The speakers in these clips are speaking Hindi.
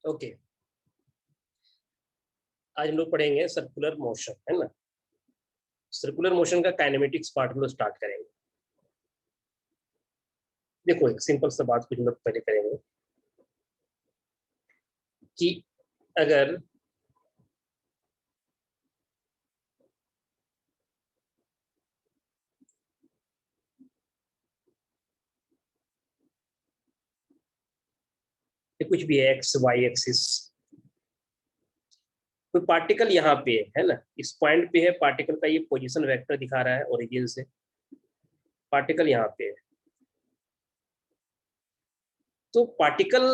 ओके, आज हम लोग पढ़ेंगे सर्कुलर मोशन, है ना। सर्कुलर मोशन का काइनेमेटिक्स पार्ट हम लोग स्टार्ट करेंगे। देखो, एक सिंपल सा बात कुछ हम लोग पहले करेंगे कि अगर ये कुछ भी है, एक्स वाई एक्सिस, कोई पार्टिकल यहाँ पे है ना, इस पॉइंट पे है पार्टिकल का, ये पोजीशन वेक्टर दिखा रहा है ओरिजिन से। पार्टिकल यहाँ पे है, तो पार्टिकल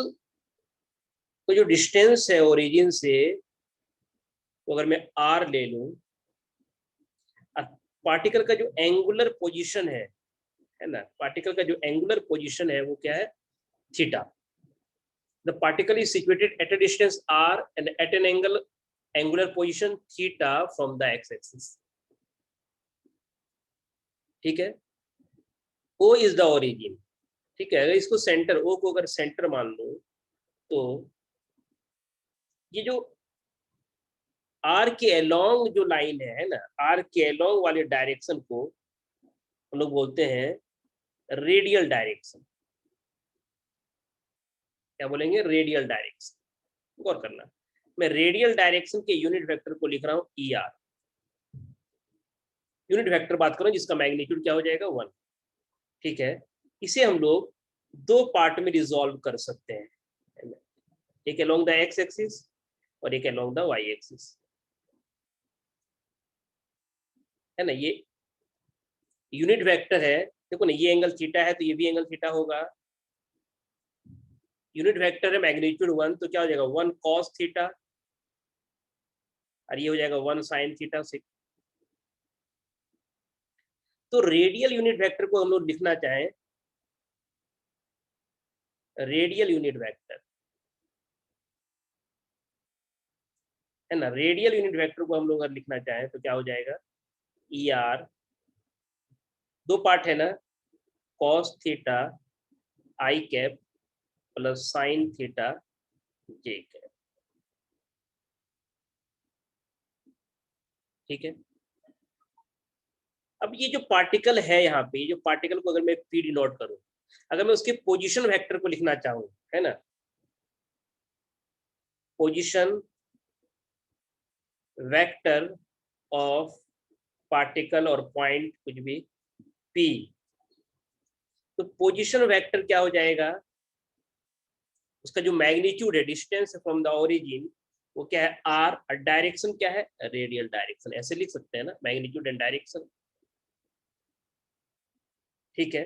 को जो डिस्टेंस है ओरिजिन से, तो अगर मैं आर ले लूं, पार्टिकल का जो एंगुलर पोजीशन है ना, पार्टिकल का जो एंगुलर पोजीशन है वो क्या है, theta. The particle is situated at a distance r and at an angular position theta from the x-axis. ठीक है, O is the origin। ठीक है, अगर इसको सेंटर, O को अगर सेंटर मान लो, तो ये जो R के अलोंग जो लाइन है ना, R के अलोंग वाले डायरेक्शन को हम लोग बोलते हैं रेडियल डायरेक्शन। क्या बोलेंगे, रेडियल डायरेक्शन। गौर करना, मैं रेडियल डायरेक्शन के यूनिट वेक्टर को लिख रहा हूँ ई आर। यूनिट वेक्टर बात करो जिसका मैग्नीट्यूड क्या हो जाएगा, 1। ठीक है, इसे हम लोग दो पार्ट में रिजॉल्व कर सकते हैं, एक अलोंग द एक्स एक्सिस और एक अलोंग द वाई एक्सिस, है ना। ये यूनिट वेक्टर है, देखो ना, ये एंगल थीटा है तो ये भी एंगल थीटा होगा। यूनिट वेक्टर है मैग्नीट्यूड 1, तो क्या हो जाएगा, 1 cos थीटा, और ये हो जाएगा 1 sin थीटा से। तो रेडियल यूनिट वेक्टर को हम लोग लिखना चाहें, रेडियल यूनिट वेक्टर, है ना, रेडियल यूनिट वेक्टर को हम लोग अगर लिखना चाहें तो क्या हो जाएगा, ई आर, दो पार्ट है ना, cos theta i cap plus sine theta j cap. ठीक है, अब ये जो पार्टिकल है यहाँ पे, ये जो पार्टिकल को अगर मैं पी डिनोट करूं, अगर मैं उसके पोजीशन वेक्टर को लिखना चाहूँ, है ना, पोजीशन वेक्टर ऑफ पार्टिकल और पॉइंट कुछ भी पी, तो पोजीशन वेक्टर क्या हो जाएगा, उसका जो मैग्नीट्यूड है, डिस्टेंस फ्रॉम द ओरिजिन, वो क्या है, आर, और डायरेक्शन क्या है, रेडियल डायरेक्शन। ऐसे लिख सकते हैं ना, मैग्नीट्यूड एंड डायरेक्शन। ठीक है,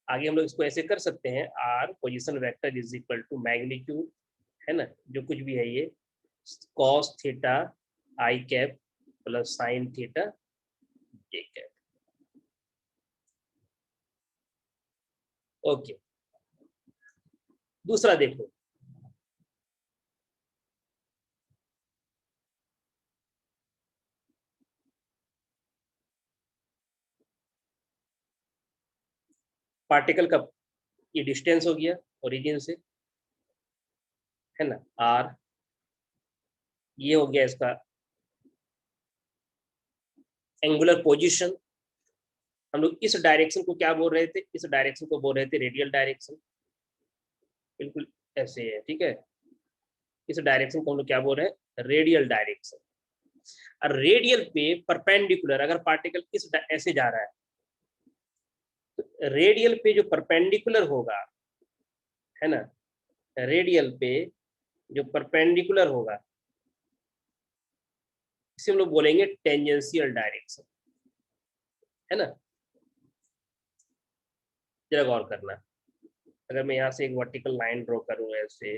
आगे हम लोग इसको ऐसे कर सकते हैं, r position vector is equal to magnitude, है ना, जो कुछ भी है ये, cos theta i cap plus sine theta j cap. Okay, दूसरा देखो, पार्टिकल का ये डिस्टेंस हो गया ओरिजिन से, है ना, आर, ये हो गया इसका एंगुलर पोजीशन। हम लोग इस डायरेक्शन को क्या बोल रहे थे, इस डायरेक्शन को बोल रहे थे रेडियल डायरेक्शन, बिल्कुल ऐसे है। ठीक है, इस डायरेक्शन को हम लोग क्या बोल रहे हैं, रेडियल डायरेक्शन। और रेडियल पे परपेंडिकुलर, अगर पार्टिकल इस ऐसे जा रहा है, तो रेडियल पे जो परपेंडिकुलर होगा, है ना, रेडियल पे जो परपेंडिकुलर होगा, इसे हम लोग बोलेंगे टेंजेंशियल डायरेक्शन, है ना। जरा गौर करना, अगर मैं यहाँ से एक वर्टिकल लाइन ड्रॉ करूँ ऐसे,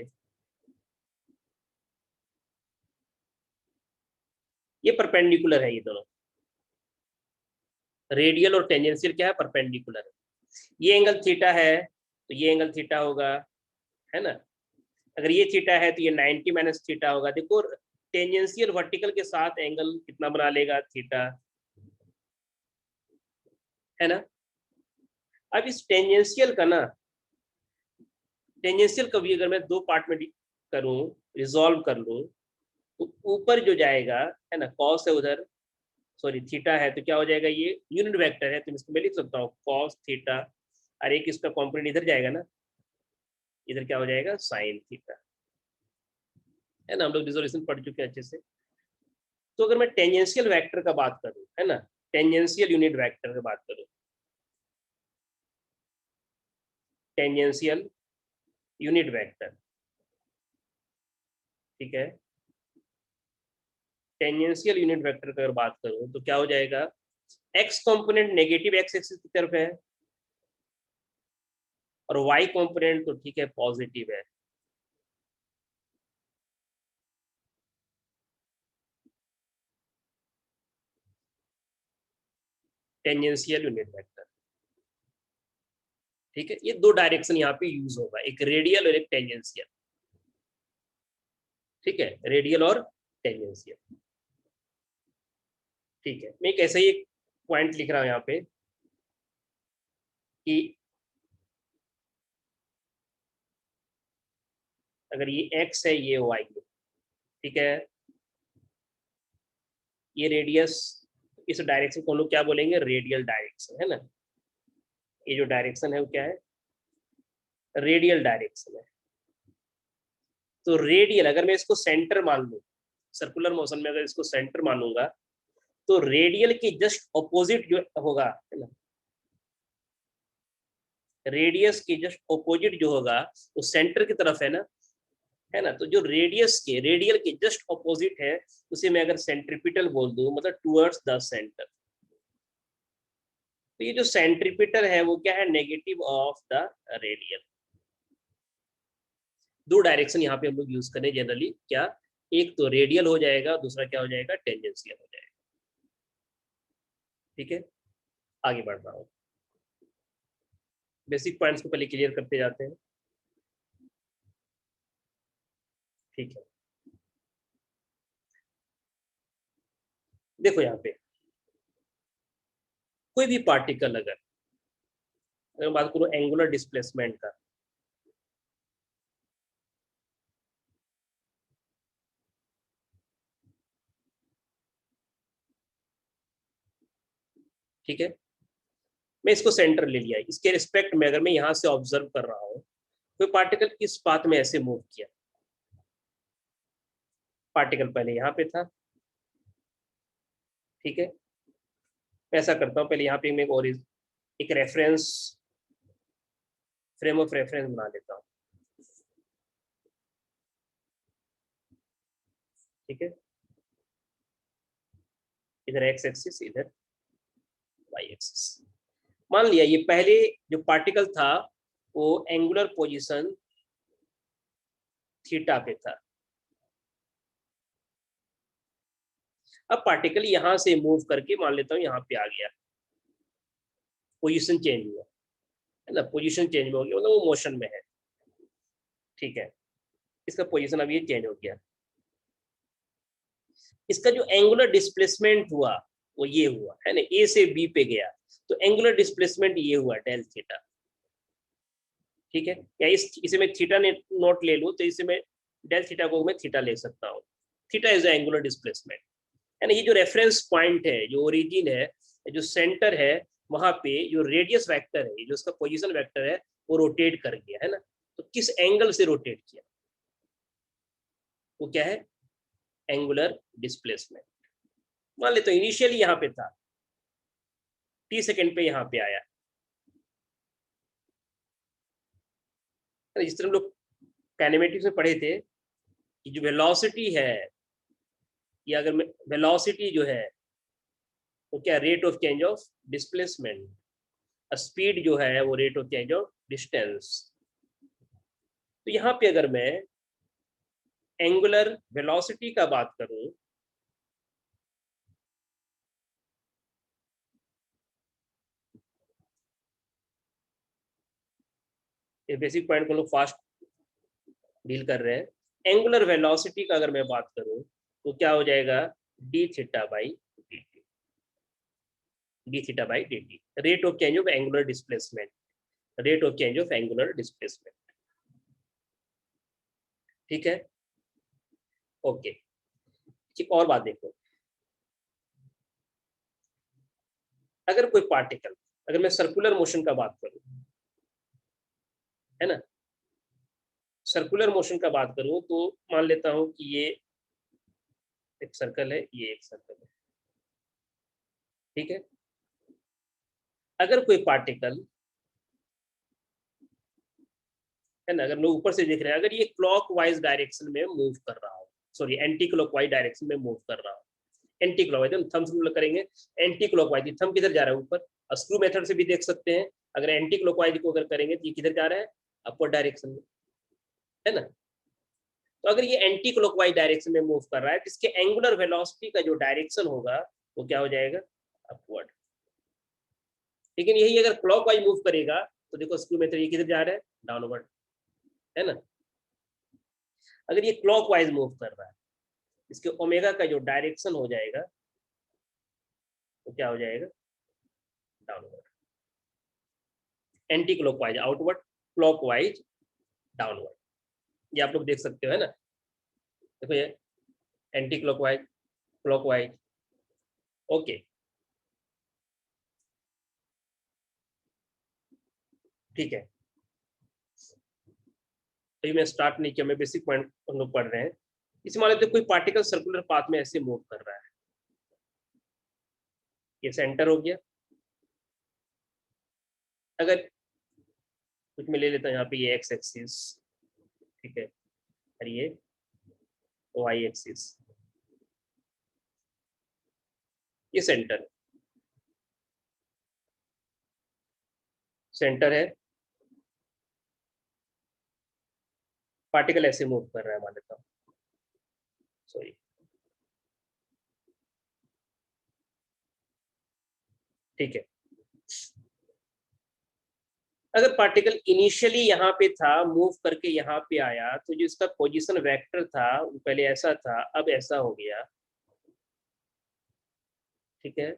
ये परपेंडिकुलर है, ये दोनों रेडियल और टेंजेंशियल क्या है, परपेंडिकुलर है। ये एंगल थीटा है तो ये एंगल थीटा होगा, है ना। अगर ये थीटा है तो ये 90 माइनस थीटा होगा। देखो, टेंजेंशियल वर्टिकल के साथ एंगल कितना बना लेगा, थीटा, है ना। अब इस टेंजेंशियल का ना, टेंजेंशियल कभी अगर मैं दो पार्ट में करूं, रिजॉल्व कर लूं, तो ऊपर जो जाएगा है ना, कॉस है उधर, सॉरी थीटा है, तो क्या हो जाएगा, ये यूनिट वेक्टर है, तो इसको मैं लिख सकता हूँ कॉस थीटा, और एक इसका कॉम्पोनेंट इधर जाएगा ना, इधर क्या हो जाएगा साइन थीटा, है ना। हम लोग रिजोल्यूशन पढ़ चुके हैं अच्छे से। तो अगर मैं टेंजेंशियल वेक्टर का बात करूं, है ना, टेंजेंशियल यूनिट वेक्टर की बात करूं, टेंजेंशियल यूनिट वेक्टर, ठीक है, टेंजेंशियल यूनिट वेक्टर की अगर बात करूं तो क्या हो जाएगा, x component negative x axis की तरफ है, और वाई कंपोनेंट तो ठीक है पॉजिटिव है। टेंजेंशियल यूनिट वेक्टर, ठीक है, ये दो डायरेक्शन यहाँ पे यूज होगा, एक रेडियल और एक टेंजेंशियल, ठीक है, रेडियल और टेंजेंशियल, ठीक है। मैं एक ऐसा ही एक पॉइंट लिख रहा हूँ यहाँ पे कि अगर ये एक्स है, ये वाई है, ठीक है, ये रेडियस, इस डायरेक्शन को हम लोग क्या बोलेंगे, रेडियल डायरेक्शन, है ना। ये जो डायरेक्शन है वो क्या है, रेडियल डायरेक्शन है। तो रेडियल अगर मैं इसको सेंटर मान लूँ, सर्कुलर मोशन में अगर इसको सेंटर मानूंगा, तो रेडियल की जस्ट ऑपोजिट जो होगा, है ना, रेडियस की जस्ट ऑपोजिट जो होगा वो सेंटर की तरफ है ना, है ना। तो जो रेडियस के रेडियल के जस्ट ऑपोजिट है, उसे मैं अगर सेंट्रीपिटल बोल दूं, मतलब टुवर्ड्स द सेंटर, तो ये जो सेंट्रीपिटल है वो क्या है, नेगेटिव ऑफ द रेडियल। दो डायरेक्शन यहाँ पे हम लोग यूज करें जनरली, क्या, एक तो रेडियल हो जाएगा, दूसरा क्या हो जाएगा, टेंजेंशियल हो जाएगा, ठीक है। आगे बढ़ रहा हूँ, बेसिक पॉइंट्स को पहले क्लियर करते जाते हैं, ठीक है। देखो यहाँ पे कोई भी पार्टिकल अगर बात करूँ एंगुलर डिस्प्लेसमेंट का, ठीक है, मैं इसको सेंटर ले लिया, इसके रिस्पेक्ट में अगर मैं यहाँ से ऑब्जर्व कर रहा हूँ, तो पार्टिकल इस पाथ में ऐसे मूव किया, पार्टिकल पहले यहाँ पे था, ठीक है। मैं ऐसा करता हूँ, पहले यहाँ पे मैं एक रेफरेंस, फ्रेम ऑफ रेफरेंस बना लेता हूँ, ठीक है, इधर एक्स एक्सिस, इधर वाई एक्सिस। मान लिया ये पहले जो पार्टिकल था वो एंगुलर पोजीशन थीटा पे था, अब पार्टिकल यहां से मूव करके मान लेता हूँ यहाँ पे आ गया, पोजीशन चेंज हुआ, है ना, पोजीशन चेंज हो गया, मतलब वो मोशन में है, ठीक है, इसका पोजीशन अब ये चेंज हो गया। इसका जो एंगुलर डिस्प्लेसमेंट हुआ वो ये हुआ, है ना, ए से बी पे गया, तो एंगुलर डिस्प्लेसमेंट ये हुआ डेल थीटा, ठीक है। या इसे मैं थीटा ने नोट ले लूँ, तो इसे मैं डेल थीटा को मैं थीटा ले सकता हूँ, थीटा इज एंगुलर डिस्प्लेसमेंट, है ना। ये जो रेफरेंस पॉइंट है, जो ओरिजिन है, जो सेंटर है, वहां पे जो रेडियस वेक्टर है, जो उसका पोजीशन वेक्टर है, वो रोटेट कर गया, है ना। तो किस एंगल से रोटेट किया, वो क्या है, एंगुलर डिस्प्लेसमेंट। मान ले तो इनिशियली यहाँ पे था, टी सेकेंड पे यहाँ पे आया, जिस तरह हम लोग काइनेमेटिक्स में पढ़े थे कि जो वेलोसिटी है, या अगर वेलोसिटी जो है वो क्या, rate of change of displacement, speed जो है वो rate of change of distance. तो यहाँ पे अगर मैं एंगुलर वेलोसिटी का बात करूं, ये बेसिक पॉइंट को लोग फास्ट डील कर रहे हैं। एंगुलर वेलोसिटी का अगर मैं बात करूं तो क्या हो जाएगा, D theta by d T, D theta by d T, rate of change of angular displacement, rate of change of angular displacement, ठीक है, ओके। ठीक, और बात देखो, अगर कोई पार्टिकल, अगर मैं सर्कुलर मोशन का बात करूं, है ना, सर्कुलर मोशन का बात करूं तो मान लेता हूं कि ये एक सर्कल है, ये एक सर्कल है, ठीक है। अगर कोई पार्टिकल, है ना, अगर लोग ऊपर से देख रहे हैं, अगर ये क्लॉकवाइज डायरेक्शन में मूव कर रहा हो, सॉरी एंटी क्लॉकवाइज डायरेक्शन में मूव कर रहा हो, एंटी क्लॉकवाइज, हम थंब से करेंगे एंटी क्लॉकवाइज, थंब किधर जा रहा है, ऊपर। स्क्रू मेथड से भी देख सकते हैं, अगर एंटी क्लॉकवाइज को अगर करेंगे तो ये किधर जा रहा है, अपवर्ड डायरेक्शन में, है ना। तो अगर ये एंटी क्लॉकवाइज डायरेक्शन में मूव कर रहा है तो इसके एंगुलर वेलोसिटी का जो डायरेक्शन होगा वो क्या हो जाएगा, अपवर्ड। लेकिन यही अगर क्लॉकवाइज मूव करेगा तो देखो स्क्रू मेथड, ये किधर जा रहा है, डाउनवर्ड, है ना। अगर ये क्लॉकवाइज मूव कर रहा है, इसके ओमेगा का जो डायरेक्शन हो जाएगा वो क्या हो जाएगा, downward. Anti clockwise outward, clockwise downward, ये आप लोग देख सकते हो, है ना। देखो ये एंटी क्लॉकवाइज, क्लॉकवाइज, ओके, ठीक है। अभी मैं स्टार्ट नहीं किया, मैं बेसिक पॉइंट हम लोग पढ़ रहे हैं। इस मान लेते कोई पार्टिकल सर्कुलर पाथ में ऐसे मूव कर रहा है, ये सेंटर हो गया। अगर कुछ मैं ले लेता हूँ यहाँ पे, ये एक्स एक्सिस, ठीक है, और ये वाई एक्सिस, ये सेंटर, सेंटर है, पार्टिकल ऐसे मूव कर रहा है मान लेता हूँ, सॉरी, ठीक है। अगर पार्टिकल इनिशियली यहाँ पे था, मूव करके यहाँ पे आया, तो जो इसका पोजीशन वेक्टर था वो पहले ऐसा था, अब ऐसा हो गया, ठीक है।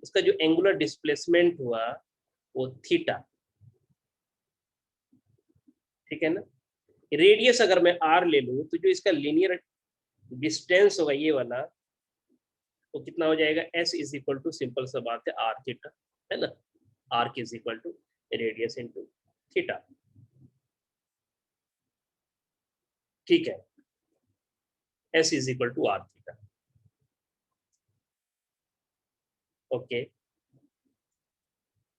इसका जो एंगुलर डिस्प्लेसमेंट हुआ वो थीटा, ठीक है ना। रेडियस अगर मैं आर ले लूँ तो जो इसका लीनियर डिस्टेंस होगा ये वाला, तो कितना हो जाएगा, s is equal to, simple सा बात है, आर थीटा, है ना। R is equal to radius into theta, ठीक है। S is equal to r theta, okay.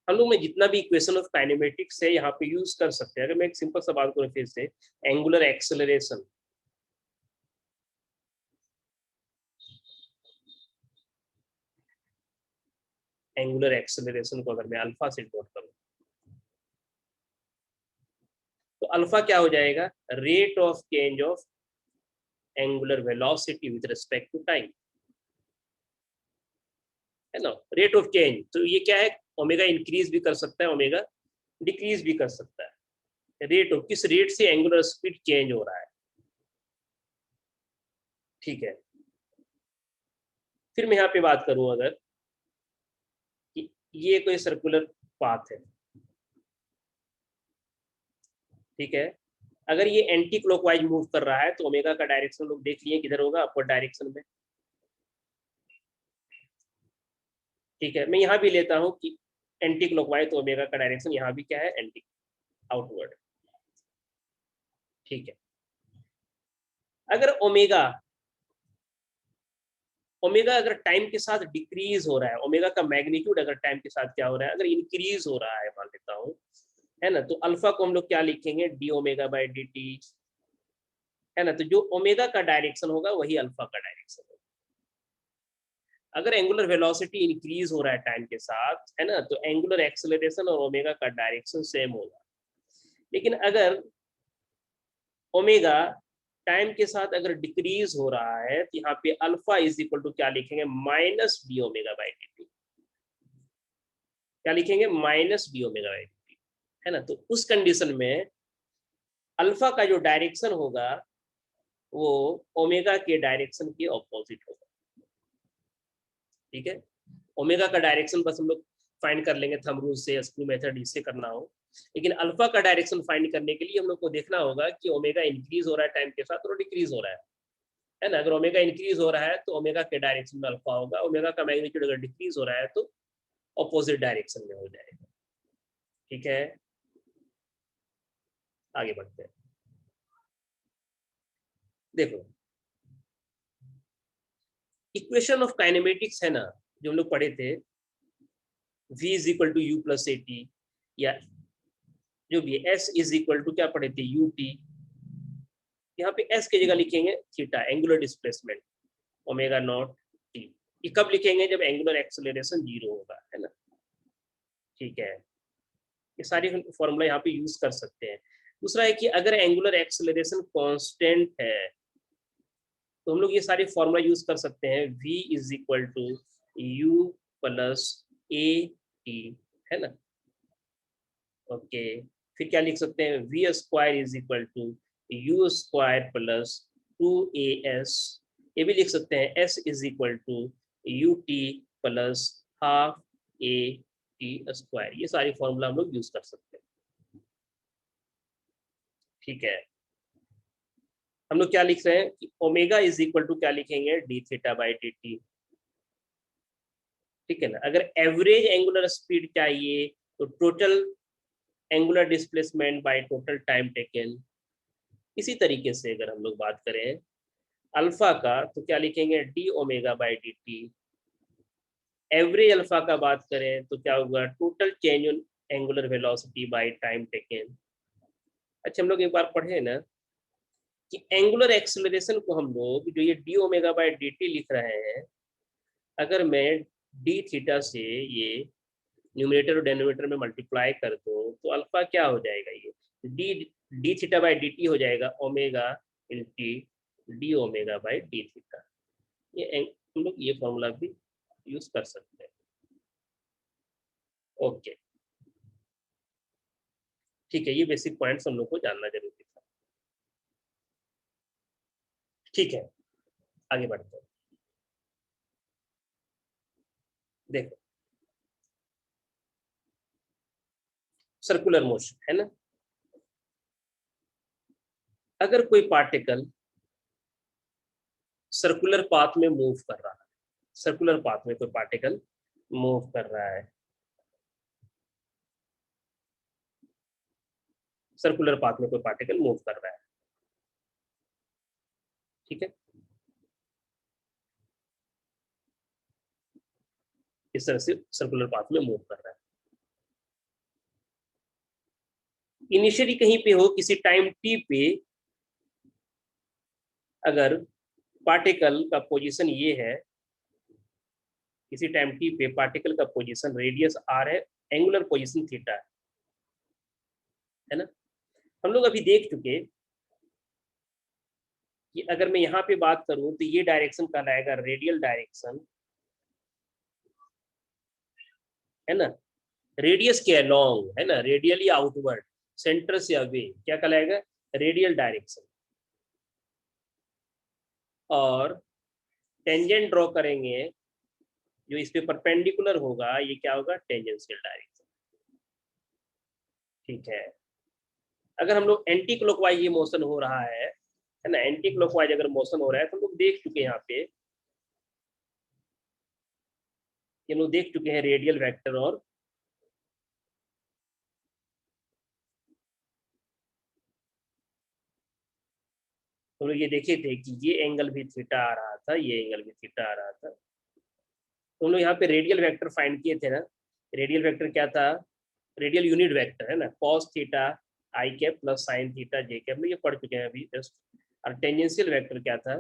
हम लोग में जितना भी इक्वेशन ऑफ काइनेमेटिक्स है यहाँ पे यूज कर सकते हैं। अगर मैं एक सिंपल सा बात करूँ फिर से, एंगुलर एक्सेलरेशन, एंगुलर एक्सेलरेशन को अगर मैं अल्फा से नोट करूँ तो अल्फा क्या हो जाएगा, rate of change of angular velocity with respect to time, है ना। रेट ऑफ चेंज, तो ये क्या है, ओमेगा इंक्रीज भी कर सकता है, ओमेगा डिक्रीज भी कर सकता है। रेट ऑफ, किस रेट से एंगुलर स्पीड चेंज हो रहा है, ठीक है। फिर मैं यहाँ पे बात करूं अगर कि ये कोई सर्कुलर पाथ है, ठीक है। अगर ये एंटी क्लॉकवाइज मूव कर रहा है तो ओमेगा का डायरेक्शन लोग देख लिए किधर होगा, अपवर्ड डायरेक्शन में, ठीक है। मैं यहाँ भी लेता हूँ कि एंटी क्लॉकवाइज, तो ओमेगा का डायरेक्शन यहाँ भी क्या है, एंटी, आउटवर्ड, ठीक है। अगर ओमेगा, ओमेगा अगर टाइम के साथ डिक्रीज हो रहा है, ओमेगा का मैग्नीट्यूड अगर टाइम के साथ क्या हो रहा है, अगर इंक्रीज हो रहा है मान लेता हूँ, है ना, तो अल्फा को हम लोग क्या लिखेंगे, D omega by d T, है ना। तो जो ओमेगा का डायरेक्शन होगा वही अल्फा का डायरेक्शन होगा। अगर एंगुलर वेलोसिटी इंक्रीज हो रहा है टाइम के साथ, है ना, तो एंगुलर एक्सेलरेशन और ओमेगा का डायरेक्शन सेम होगा। लेकिन अगर ओमेगा टाइम के साथ अगर डिक्रीज हो रहा है तो यहाँ पे अल्फा इज इक्वल टू क्या लिखेंगे, minus D omega by d T, क्या लिखेंगे, minus D omega by d T, है ना। तो उस कंडीशन में अल्फा का जो डायरेक्शन होगा वो ओमेगा के डायरेक्शन के ऑपोजिट होगा, ठीक है। ओमेगा का डायरेक्शन बस हम लोग फाइंड कर लेंगे थंब रूल से, स्क्रू मेथड इससे करना हो, लेकिन अल्फा का डायरेक्शन फाइंड करने के लिए हम लोग को देखना होगा कि ओमेगा इंक्रीज हो रहा है टाइम के साथ और डिक्रीज हो रहा है ना। अगर ओमेगा इंक्रीज हो रहा है तो ओमेगा के डायरेक्शन में अल्फा होगा, ओमेगा का मैग्नीट्यूड अगर डिक्रीज हो रहा है तो ऑपोजिट डायरेक्शन में हो जाएगा। ठीक है, आगे बढ़ते हैं। देखो इक्वेशन ऑफ काइनेमेटिक्स है ना, जो हम लोग पढ़े थे, v is equal to u plus a t, या जो भी s इज इक्वल टू क्या पढ़े थे, यू टी। यहाँ पे s की जगह लिखेंगे theta, angular displacement omega naught T. ये कब लिखेंगे, जब एंगुलर एक्सेलरेशन 0 होगा, है ना। ठीक है, ये सारी फॉर्मूला यहाँ पे यूज कर सकते हैं। दूसरा है कि अगर एंगुलर एक्सेलरेशन कांस्टेंट है तो हम लोग ये सारी फॉर्मूला यूज कर सकते हैं, v is equal to u plus a t, है ना। ओके, फिर क्या लिख सकते हैं, v square is equal to u square plus 2as। ये भी लिख सकते हैं s is equal to u t plus half a t square. ये सारी फॉर्मूला हम लोग यूज कर सकते हैं। ठीक है, हम लोग क्या लिख रहे हैं कि ओमेगा इज इक्वल टू क्या लिखेंगे, D theta by d T. ठीक है ना। अगर एवरेज एंगुलर स्पीड चाहिए तो total angular displacement bye total time taken. इसी तरीके से अगर हम लोग बात करें अल्फा का तो क्या लिखेंगे, D omega by d T. Average alpha का बात करें तो क्या होगा, total change in angular velocity by time taken. अच्छा, हम लोग एक बार पढ़े ना कि एंगुलर एक्सेलरेशन को हम लोग जो ये D omega by d T लिख रहे हैं, अगर मैं डी थीटा से ये न्यूमरेटर और डेनोमिनेटर में मल्टीप्लाई कर दो तो अल्फा क्या हो जाएगा, ये d d theta by d t हो जाएगा omega into d omega by d theta. ये हम लोग ये फॉर्मूला भी यूज कर सकते हैं। ओके, ठीक है, ये बेसिक पॉइंट्स हम लोग को जानना जरूरी था। ठीक है, आगे बढ़ते हैं। देखो सर्कुलर मोशन है ना, अगर कोई पार्टिकल सर्कुलर पाथ में मूव कर रहा है, सर्कुलर पाथ में कोई पार्टिकल मूव कर रहा है, सर्कुलर पाथ में कोई पार्टिकल मूव कर रहा है, ठीक है, इस तरह से सर्कुलर पाथ में मूव कर रहा है। इनिशियली कहीं पे हो, किसी टाइम टी पे अगर पार्टिकल का पोजीशन ये है, किसी टाइम टी पे पार्टिकल का पोजीशन रेडियस आर है, एंगुलर पोजीशन थीटा है ना। हम लोग अभी देख चुके कि अगर मैं यहाँ पे बात करूं तो ये डायरेक्शन कहलाएगा रेडियल डायरेक्शन, है ना। रेडियस के अलोंग, है ना, रेडियली आउटवर्ड, सेंटर से अवे क्या कहलाएगा, रेडियल डायरेक्शन। और टेंजेंट ड्रॉ करेंगे जो इस पे परपेंडिकुलर होगा, ये क्या होगा, टेंजेंशियल डायरेक्शन। ठीक है, अगर हम लोग एंटी क्लॉकवाइज ये मोशन हो रहा है ना, एंटी क्लॉकवाइज अगर मोशन हो रहा है तो हम लोग देख चुके हैं यहाँ पे, ये लोग देख चुके हैं रेडियल वेक्टर और तो लोग ये देखे थे कि ये एंगल भी थीटा आ रहा था, ये एंगल भी थीटा आ रहा था। तो हम लोग यहाँ पे रेडियल वेक्टर फाइंड किए थे ना। रेडियल वेक्टर क्या था, रेडियल यूनिट वेक्टर है ना, cos theta i cap plus sine theta j cap, ये पढ़ चुके हैं अभी जस्ट। और टेंजेंशियल वेक्टर क्या था,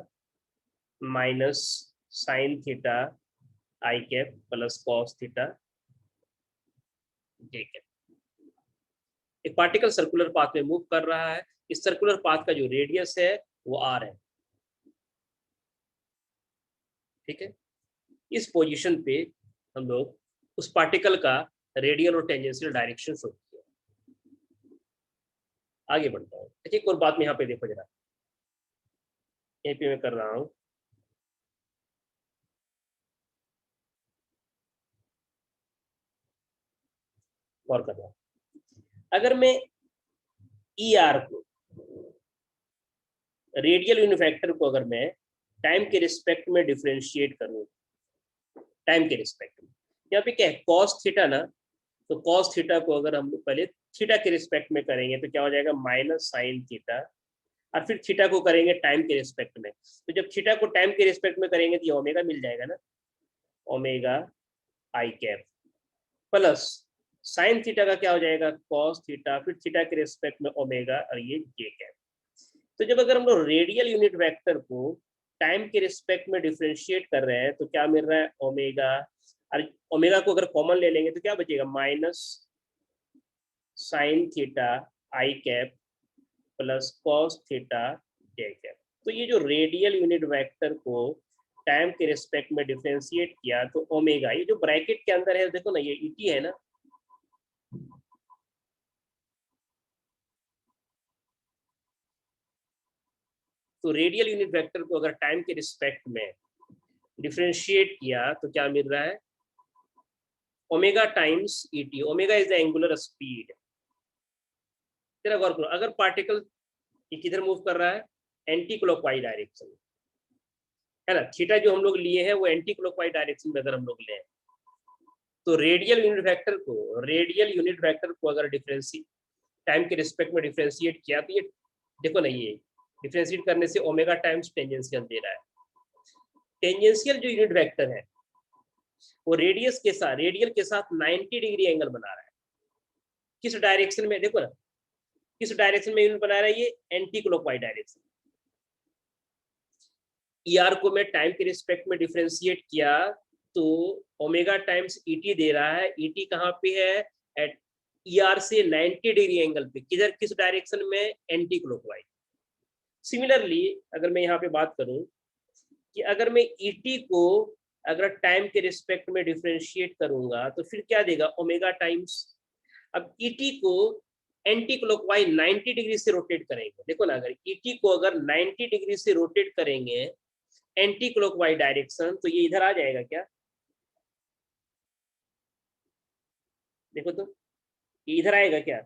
minus sine theta i cap plus cos theta j cap. एक पार्टिकल सर्कुलर पाथ में मूव कर रहा है, इस सर्कुलर पाथ का जो रेडियस है वो आर है, ठीक है। इस पोजीशन पे हम लोग उस पार्टिकल का रेडियल और टेंजेंशियल डायरेक्शन शो किया। आगे बढ़ता हूँ। एक और बात में यहाँ पे देखो जरा, यहीं पे मैं कर रहा हूँ, और कर रहा हूँ। अगर मैं ई आर को, रेडियल यूनिट वेक्टर को अगर मैं टाइम के रिस्पेक्ट में डिफरेंशिएट करूं, टाइम के रिस्पेक्ट में, यहाँ पे क्या है कॉस थीटा ना, तो कॉस थीटा को अगर हम लोग पहले थीटा के रिस्पेक्ट में करेंगे तो क्या हो जाएगा माइनस साइन थीटा, और फिर थीटा को करेंगे टाइम के रिस्पेक्ट में, तो जब थीटा को टाइम के रिस्पेक्ट में करेंगे तो ये ओमेगा मिल जाएगा ना, ओमेगा आई कैप प्लस साइन थीटा का क्या हो जाएगा कॉस थीटा, फिर थीटा के रिस्पेक्ट में ओमेगा और ये जे कैप। तो जब अगर हम लोग रेडियल यूनिट वेक्टर को टाइम के रिस्पेक्ट में डिफरेंशिएट कर रहे हैं तो क्या मिल रहा है ओमेगा, और ओमेगा को अगर कॉमन ले लेंगे तो क्या बचेगा minus sine theta i cap plus cos theta j cap. तो ये जो रेडियल यूनिट वेक्टर को टाइम के रिस्पेक्ट में डिफरेंशिएट किया तो ओमेगा, ये जो ब्रैकेट के अंदर है देखो ना ये ईटी है ना, तो रेडियल यूनिट वेक्टर को अगर टाइम के रिस्पेक्ट में डिफरेंशिएट किया तो क्या मिल रहा है omega times ET, omega is the angular speed. तेरा गौर करो अगर पार्टिकल किधर मूव कर रहा है एंटी क्लॉकवाइज डायरेक्शन है ना, थीटा जो हम लोग लिए हैं वो एंटी क्लॉकवाइज डायरेक्शन में अगर हम लोग लें तो रेडियल यूनिट वेक्टर को अगर डिफरेंशिएट टाइम के रिस्पेक्ट में डिफरेंशिएट किया तो ये देखो ना ये डिफरेंशिएट करने से ओमेगा टाइम्स टेंजेंशियल दे रहा है। टेंजेंशियल जो यूनिट वेक्टर है वो रेडियल के साथ 90 डिग्री एंगल बना रहा है। किस डायरेक्शन में देखो ना, किस डायरेक्शन में यूनिट बना रहा है ये एंटी क्लॉकवाइज डायरेक्शन। ईआर को मैं टाइम के रिस्पेक्ट में डिफरेंशिएट किया तो ओमेगा टाइम्स ईटी दे रहा है, ईटी कहाँ पे है एट ईआर से 90 डिग्री एंगल पे, किधर किस डायरेक्शन में एंटी क्लॉकवाइज। सिमिलरली अगर मैं यहाँ पे बात करूं कि अगर मैं ईटी को अगर टाइम के रिस्पेक्ट में डिफरेंशिएट करूंगा तो फिर क्या देगा ओमेगा टाइम्स, अब ईटी को एंटी क्लॉकवाइज 90 डिग्री से रोटेट करेंगे, देखो ना अगर ईटी को अगर 90 डिग्री से रोटेट करेंगे एंटी क्लॉकवाइज डायरेक्शन तो ये इधर आ जाएगा क्या, देखो तो इधर आएगा क्या,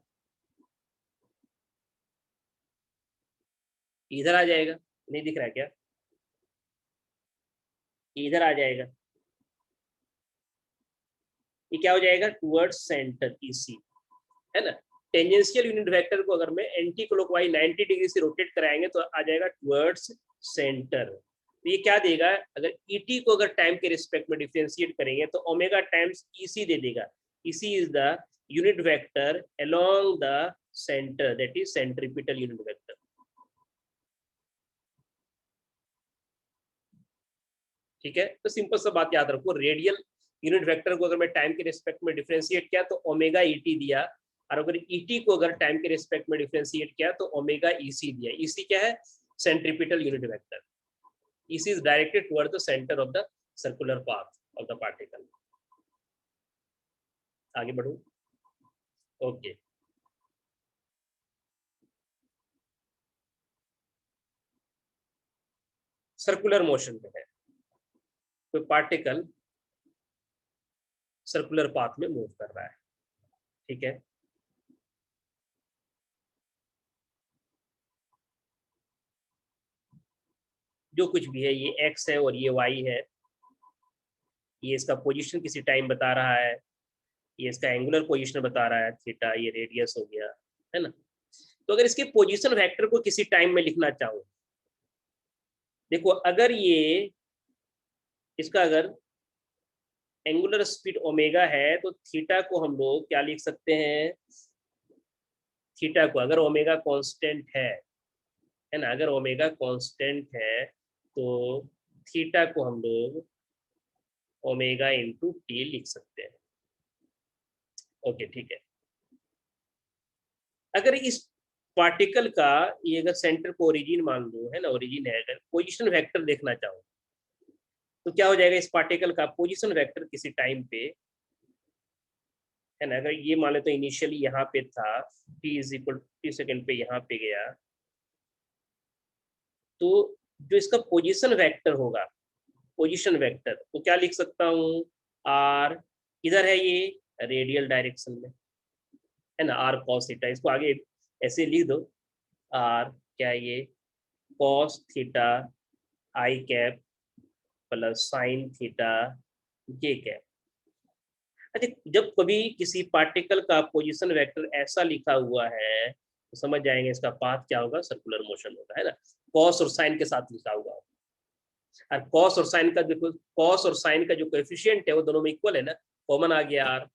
इधर आ जाएगा, नहीं दिख रहा क्या, इधर आ जाएगा, ये क्या हो जाएगा टुवर्ड्स सेंटर ईसी है ना। टेंजेंशियल यूनिट वेक्टर को अगर मैं एंटी क्लॉकवाइज 90 डिग्री से रोटेट कराएंगे तो आ जाएगा टुवर्ड्स सेंटर। तो ये क्या देगा अगर ईटी को अगर टाइम के रिस्पेक्ट में डिफरेंशिएट करेंगे तो ओमेगा टाइम्स ईसी दे देगा, EC is the unit vector along the centre, that is centripetal unit vector. ठीक है, तो सिंपल सा बात याद रखो, रेडियल यूनिट वेक्टर को अगर मैं टाइम के रिस्पेक्ट में डिफरेंशिएट किया तो ओमेगा ईटी दिया, और अगर ईटी को अगर टाइम के रिस्पेक्ट में डिफरेंशिएट किया तो ओमेगा ईसी दिया। ईसी क्या है centripetal unit vector, EC is directed toward the centre of the circular path of the particle. आगे बढ़ो, ओके। सर्कुलर मोशन में है, कोई पार्टिकल सर्कुलर पाथ में मूव कर रहा है, ठीक है, जो कुछ भी है ये एक्स है और ये वाई है, ये इसका पोजीशन किसी टाइम बता रहा है, ये इसका एंगुलर पोजीशन बता रहा है थीटा, ये रेडियस हो गया है ना। तो अगर इसके पोजीशन वेक्टर को किसी टाइम में लिखना चाहूँ, देखो अगर ये इसका अगर एंगुलर स्पीड ओमेगा है तो थीटा को हम लोग क्या लिख सकते हैं, थीटा को अगर ओमेगा कांस्टेंट है ना, अगर ओमेगा कांस्टेंट है तो थीटा को हम लोग ओमेगा इंटू टी लिख सकते हैं। ओके ठीक है, अगर इस पार्टिकल का ये अगर सेंटर को ओरिजिन मान लो है ना, ओरिजिन है, अगर पोजीशन वेक्टर देखना चाहो तो क्या हो जाएगा इस पार्टिकल का पोजीशन वेक्टर किसी टाइम पे है ना, अगर ये मान लो तो इनिशियली यहाँ पे था t is equal T second पे यहाँ पे गया, तो जो इसका पोजीशन वेक्टर होगा, पोजीशन वेक्टर तो क्या लिख सकता हूँ आर, इधर है ये रेडियल डायरेक्शन में है ना, आर कॉस थीटा। इसको आगे ऐसे लिख दो, आर क्या है ये, cos theta i cap plus sine theta j cap. अच्छा, जब कभी किसी पार्टिकल का पोजीशन वेक्टर ऐसा लिखा हुआ है तो समझ जाएंगे इसका पाथ क्या होगा, सर्कुलर मोशन होगा, है ना। कॉस और साइन के साथ लिखा हुआ है, और कॉस और साइन का देखो, कॉस और साइन का जो कोएफिशिएंट है वो दोनों में इक्वल है ना, कॉमन आ गया आर।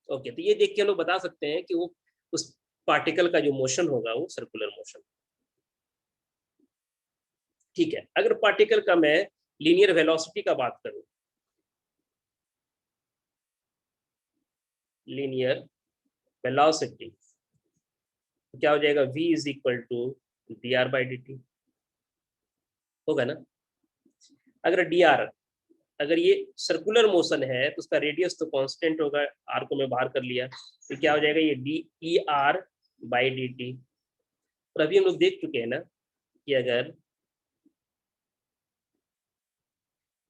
ओके, तो ये देख के हम लोग बता सकते हैं कि वो उस पार्टिकल का जो मोशन होगा वो सर्कुलर मोशन। ठीक है, अगर पार्टिकल का मैं लीनियर वेलोसिटी का बात करूं, लीनियर वेलोसिटी तो क्या हो जाएगा, v is equal to d r by d t होगा ना। अगर डी आर, अगर ये सर्कुलर मोशन है तो उसका रेडियस तो कांस्टेंट होगा, आर को मैं बाहर कर लिया, तो क्या हो जाएगा ये D E R by d T. और अभी हम लोग देख चुके हैं ना कि अगर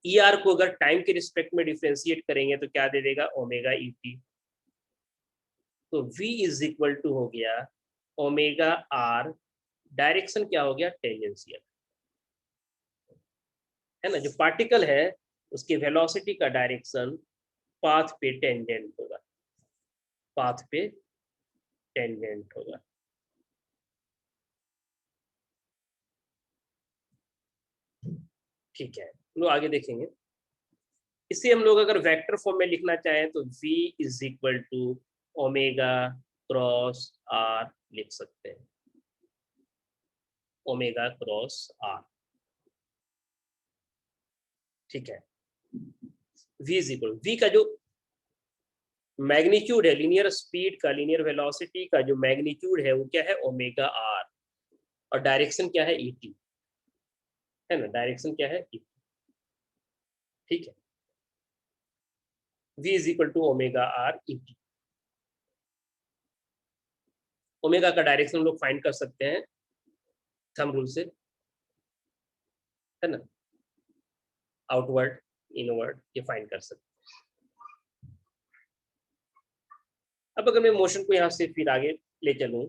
ई आर को अगर टाइम के रिस्पेक्ट में डिफ्रेंशिएट करेंगे तो क्या दे देगा, ओमेगा ई टी। तो v इज इक्वल टू हो गया ओमेगा आर, डायरेक्शन क्या हो गया, टेंजेंशियल, है ना। जो पार्टिकल है उसकी वेलोसिटी का डायरेक्शन पाथ पे टेंजेंट होगा, पाथ पे टेंजेंट होगा। ठीक है, हम लोग आगे देखेंगे। इसे हम लोग अगर वेक्टर फॉर्म में लिखना चाहें तो v is equal to omega cross r लिख सकते हैं, ओमेगा क्रॉस आर। ठीक है, v इज इक्वल, v का जो मैग्नीट्यूड है, लीनियर स्पीड का, लीनियर वेलोसिटी का जो मैग्नीट्यूड है वो क्या है, ओमेगा आर, और डायरेक्शन क्या है, ई टी, है ना, डायरेक्शन क्या है, ई टी। ठीक है, v is equal to omega r e t. ओमेगा का डायरेक्शन हम लोग फाइंड कर सकते हैं थंब रूल से, है ना, आउटवर्ड इनवर्ड ये फाइंड कर सकते हैं। अब अगर मैं मोशन को यहाँ से फिर आगे ले चलूं,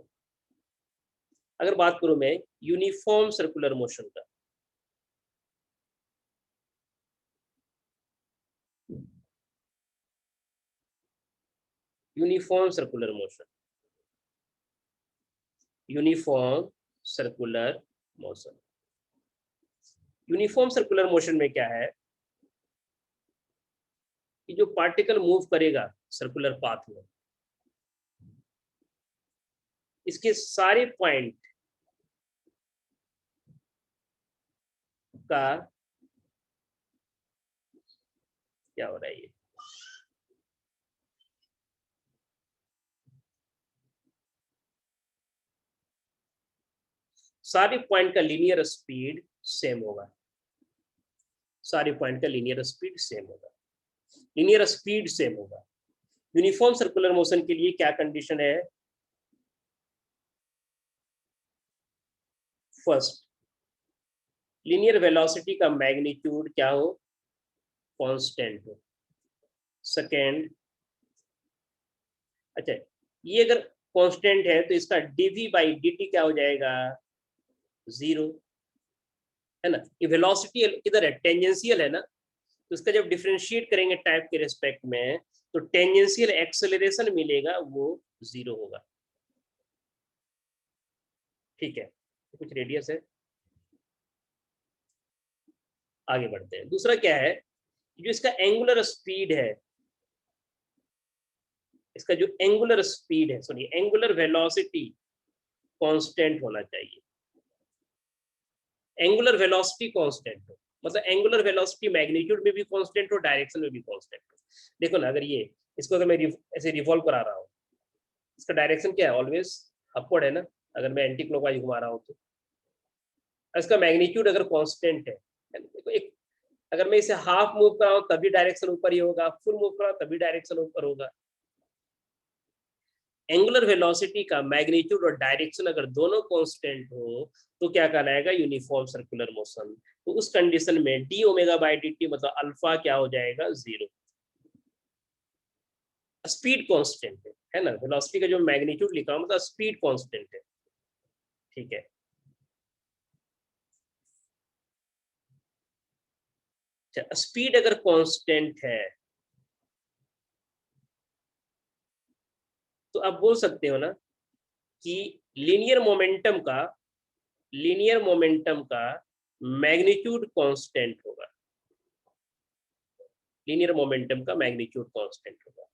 अगर बात करूं मैं यूनिफॉर्म सर्कुलर मोशन का, uniform circular motion, uniform circular motion, uniform circular motion में क्या है कि जो पार्टिकल मूव करेगा सर्कुलर पाथ में, इसके सारे पॉइंट का क्या हो रहा है, ये सारे पॉइंट का लीनियर स्पीड सेम होगा, सारे पॉइंट का लीनियर स्पीड सेम होगा, लीनियर स्पीड सेम होगा। यूनिफॉर्म सर्कुलर मोशन के लिए क्या कंडीशन है, फर्स्ट लीनियर वेलोसिटी का मैग्नीट्यूड क्या हो, कांस्टेंट हो। सेकेंड, अच्छा ये अगर कांस्टेंट है तो इसका डीवी बाई डी टी क्या हो जाएगा, जीरो, है ना। ये वेलोसिटी किधर है, टेंजेंशियल है ना, तो इसका जब डिफरेंशिएट करेंगे टाइप के रिस्पेक्ट में तो टेंजेंशियल एक्सेलरेशन मिलेगा, वो जीरो होगा। ठीक है, तो कुछ रेडियस है, आगे बढ़ते हैं। दूसरा क्या है, जो इसका एंगुलर स्पीड है, इसका जो एंगुलर स्पीड है, सॉरी एंगुलर वेलोसिटी कांस्टेंट होना चाहिए, एंगुलर वेलोसिटी कांस्टेंट हो, मतलब एंगुलर वेलोसिटी मैग्नीट्यूड में भी कांस्टेंट हो, डायरेक्शन में भी कांस्टेंट हो। देखो ना, अगर ये इसको अगर मैं ऐसे रिवॉल्व करा रहा हूँ, इसका डायरेक्शन क्या है, ऑलवेज अपवर्ड है ना, अगर मैं एंटी क्लॉकवाइज घुमा रहा हूँ तो इसका मैग्नीट्यूड अगर कांस्टेंट है, देखो एक, अगर मैं इसे हाफ मूव कराऊँ तभी डायरेक्शन ऊपर ही होगा, फुल मूव कराऊँ तभी डायरेक्शन ऊपर होगा। एंगुलर वेलोसिटी का मैग्नीट्यूड और डायरेक्शन अगर दोनों कांस्टेंट हो तो क्या कहलाएगा, यूनिफॉर्म सर्कुलर मोशन। तो उस कंडीशन में D omega by d T मतलब अल्फा क्या हो जाएगा, जीरो। स्पीड कांस्टेंट है ना, वेलोसिटी का जो मैग्नीट्यूड लिखा हूं मतलब स्पीड कांस्टेंट है, ठीक है। अच्छा, स्पीड अगर कांस्टेंट है तो आप बोल सकते हो ना कि लीनियर मोमेंटम का मैग्नीट्यूड कांस्टेंट होगा, लीनियर मोमेंटम का मैग्नीट्यूड कांस्टेंट होगा।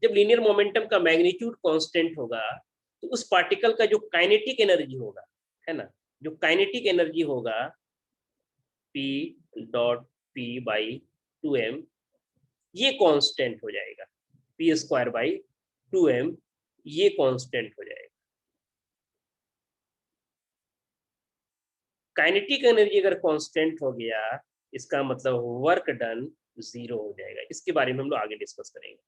जब लीनियर मोमेंटम का मैग्नीट्यूड कांस्टेंट होगा तो उस पार्टिकल का जो काइनेटिक एनर्जी होगा, है ना, जो काइनेटिक एनर्जी होगा p dot p by 2m, ये कांस्टेंट हो जाएगा, p स्क्वायर बाई 2m, ये कांस्टेंट हो जाएगा। काइनेटिक एनर्जी अगर कांस्टेंट हो गया इसका मतलब वर्क डन 0 हो जाएगा। इसके बारे में हम लोग आगे डिस्कस करेंगे।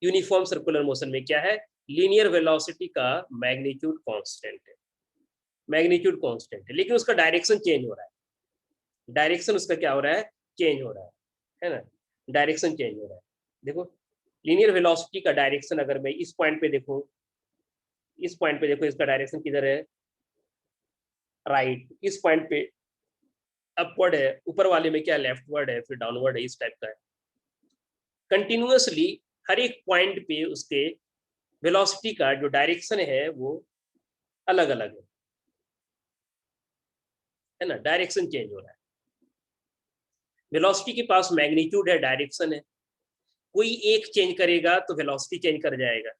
यूनिफॉर्म सर्कुलर मोशन में क्या है, लीनियर वेलोसिटी का मैग्नीट्यूड कांस्टेंट है, मैग्नीट्यूड कांस्टेंट है, लेकिन उसका डायरेक्शन चेंज हो रहा है, डायरेक्शन उसका क्या हो रहा है, चेंज हो रहा है ना, डायरेक्शन चेंज हो रहा है। देखो लीनियर वेलोसिटी का डायरेक्शन अगर मैं इस पॉइंट पे देखूं, इस पॉइंट पे देखो, इसका डायरेक्शन किधर है, राइट, इस पॉइंट पे अपवर्ड है, ऊपर वाले में क्या लेफ्टवर्ड है, फिर डाउनवर्ड है, इस टाइप का है। कंटिन्यूअसली हर एक पॉइंट पे उसके वेलोसिटी का जो डायरेक्शन है वो अलग अलग है ना, डायरेक्शन चेंज हो रहा है। वेलोसिटी के पास मैग्नीट्यूड है, डायरेक्शन है, कोई एक चेंज करेगा तो वेलोसिटी चेंज कर जाएगा,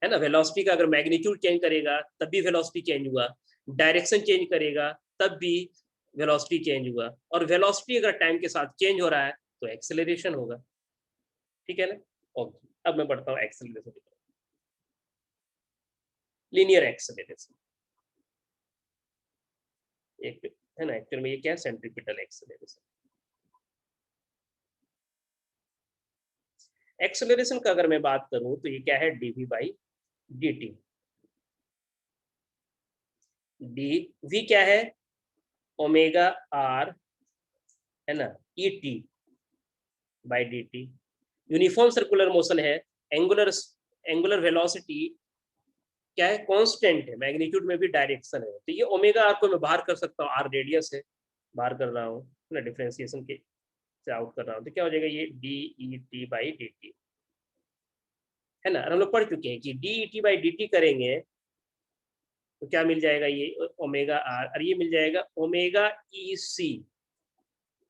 है ना। वेलोसिटी का अगर मैग्नीट्यूड चेंज करेगा तब भी वेलोसिटी चेंज हुआ, डायरेक्शन चेंज करेगा तब भी वेलोसिटी चेंज हुआ, और वेलोसिटी अगर टाइम के साथ चेंज हो रहा है तो एक्सेलरेशन होगा, ठीक है ना। ओके, अब मैं बढ़ता हूँ एक्सेलरेशन की तरफ। लीनियर एक्सेलरेशन एक है ना, एक्चुअल में ये क्या है, सेंट्रीपिटल एक्सेलरेशन। एक्सेलरेशन का अगर मैं बात करूं तो ये क्या है, dv बाई dt। डी क्या है, ओमेगा आर, है ना, E T by d T. Uniform circular motion है, एंगुलर एंगुलर वेलोसिटी क्या है, कांस्टेंट है, मैग्नीट्यूड में भी डायरेक्शन है, तो ये ओमेगा आर को मैं बाहर कर सकता हूँ, आर रेडियस है, बाहर कर रहा हूँ ना, डिफरेंशिएशन के से आउट कर रहा हूँ, तो क्या हो जाएगा, ये D E T by d T, है ना। और हम लोग पढ़ चुके हैं कि D E T by d T करेंगे तो क्या मिल जाएगा, ये ओमेगा आर, और ये मिल जाएगा ओमेगा ई सी,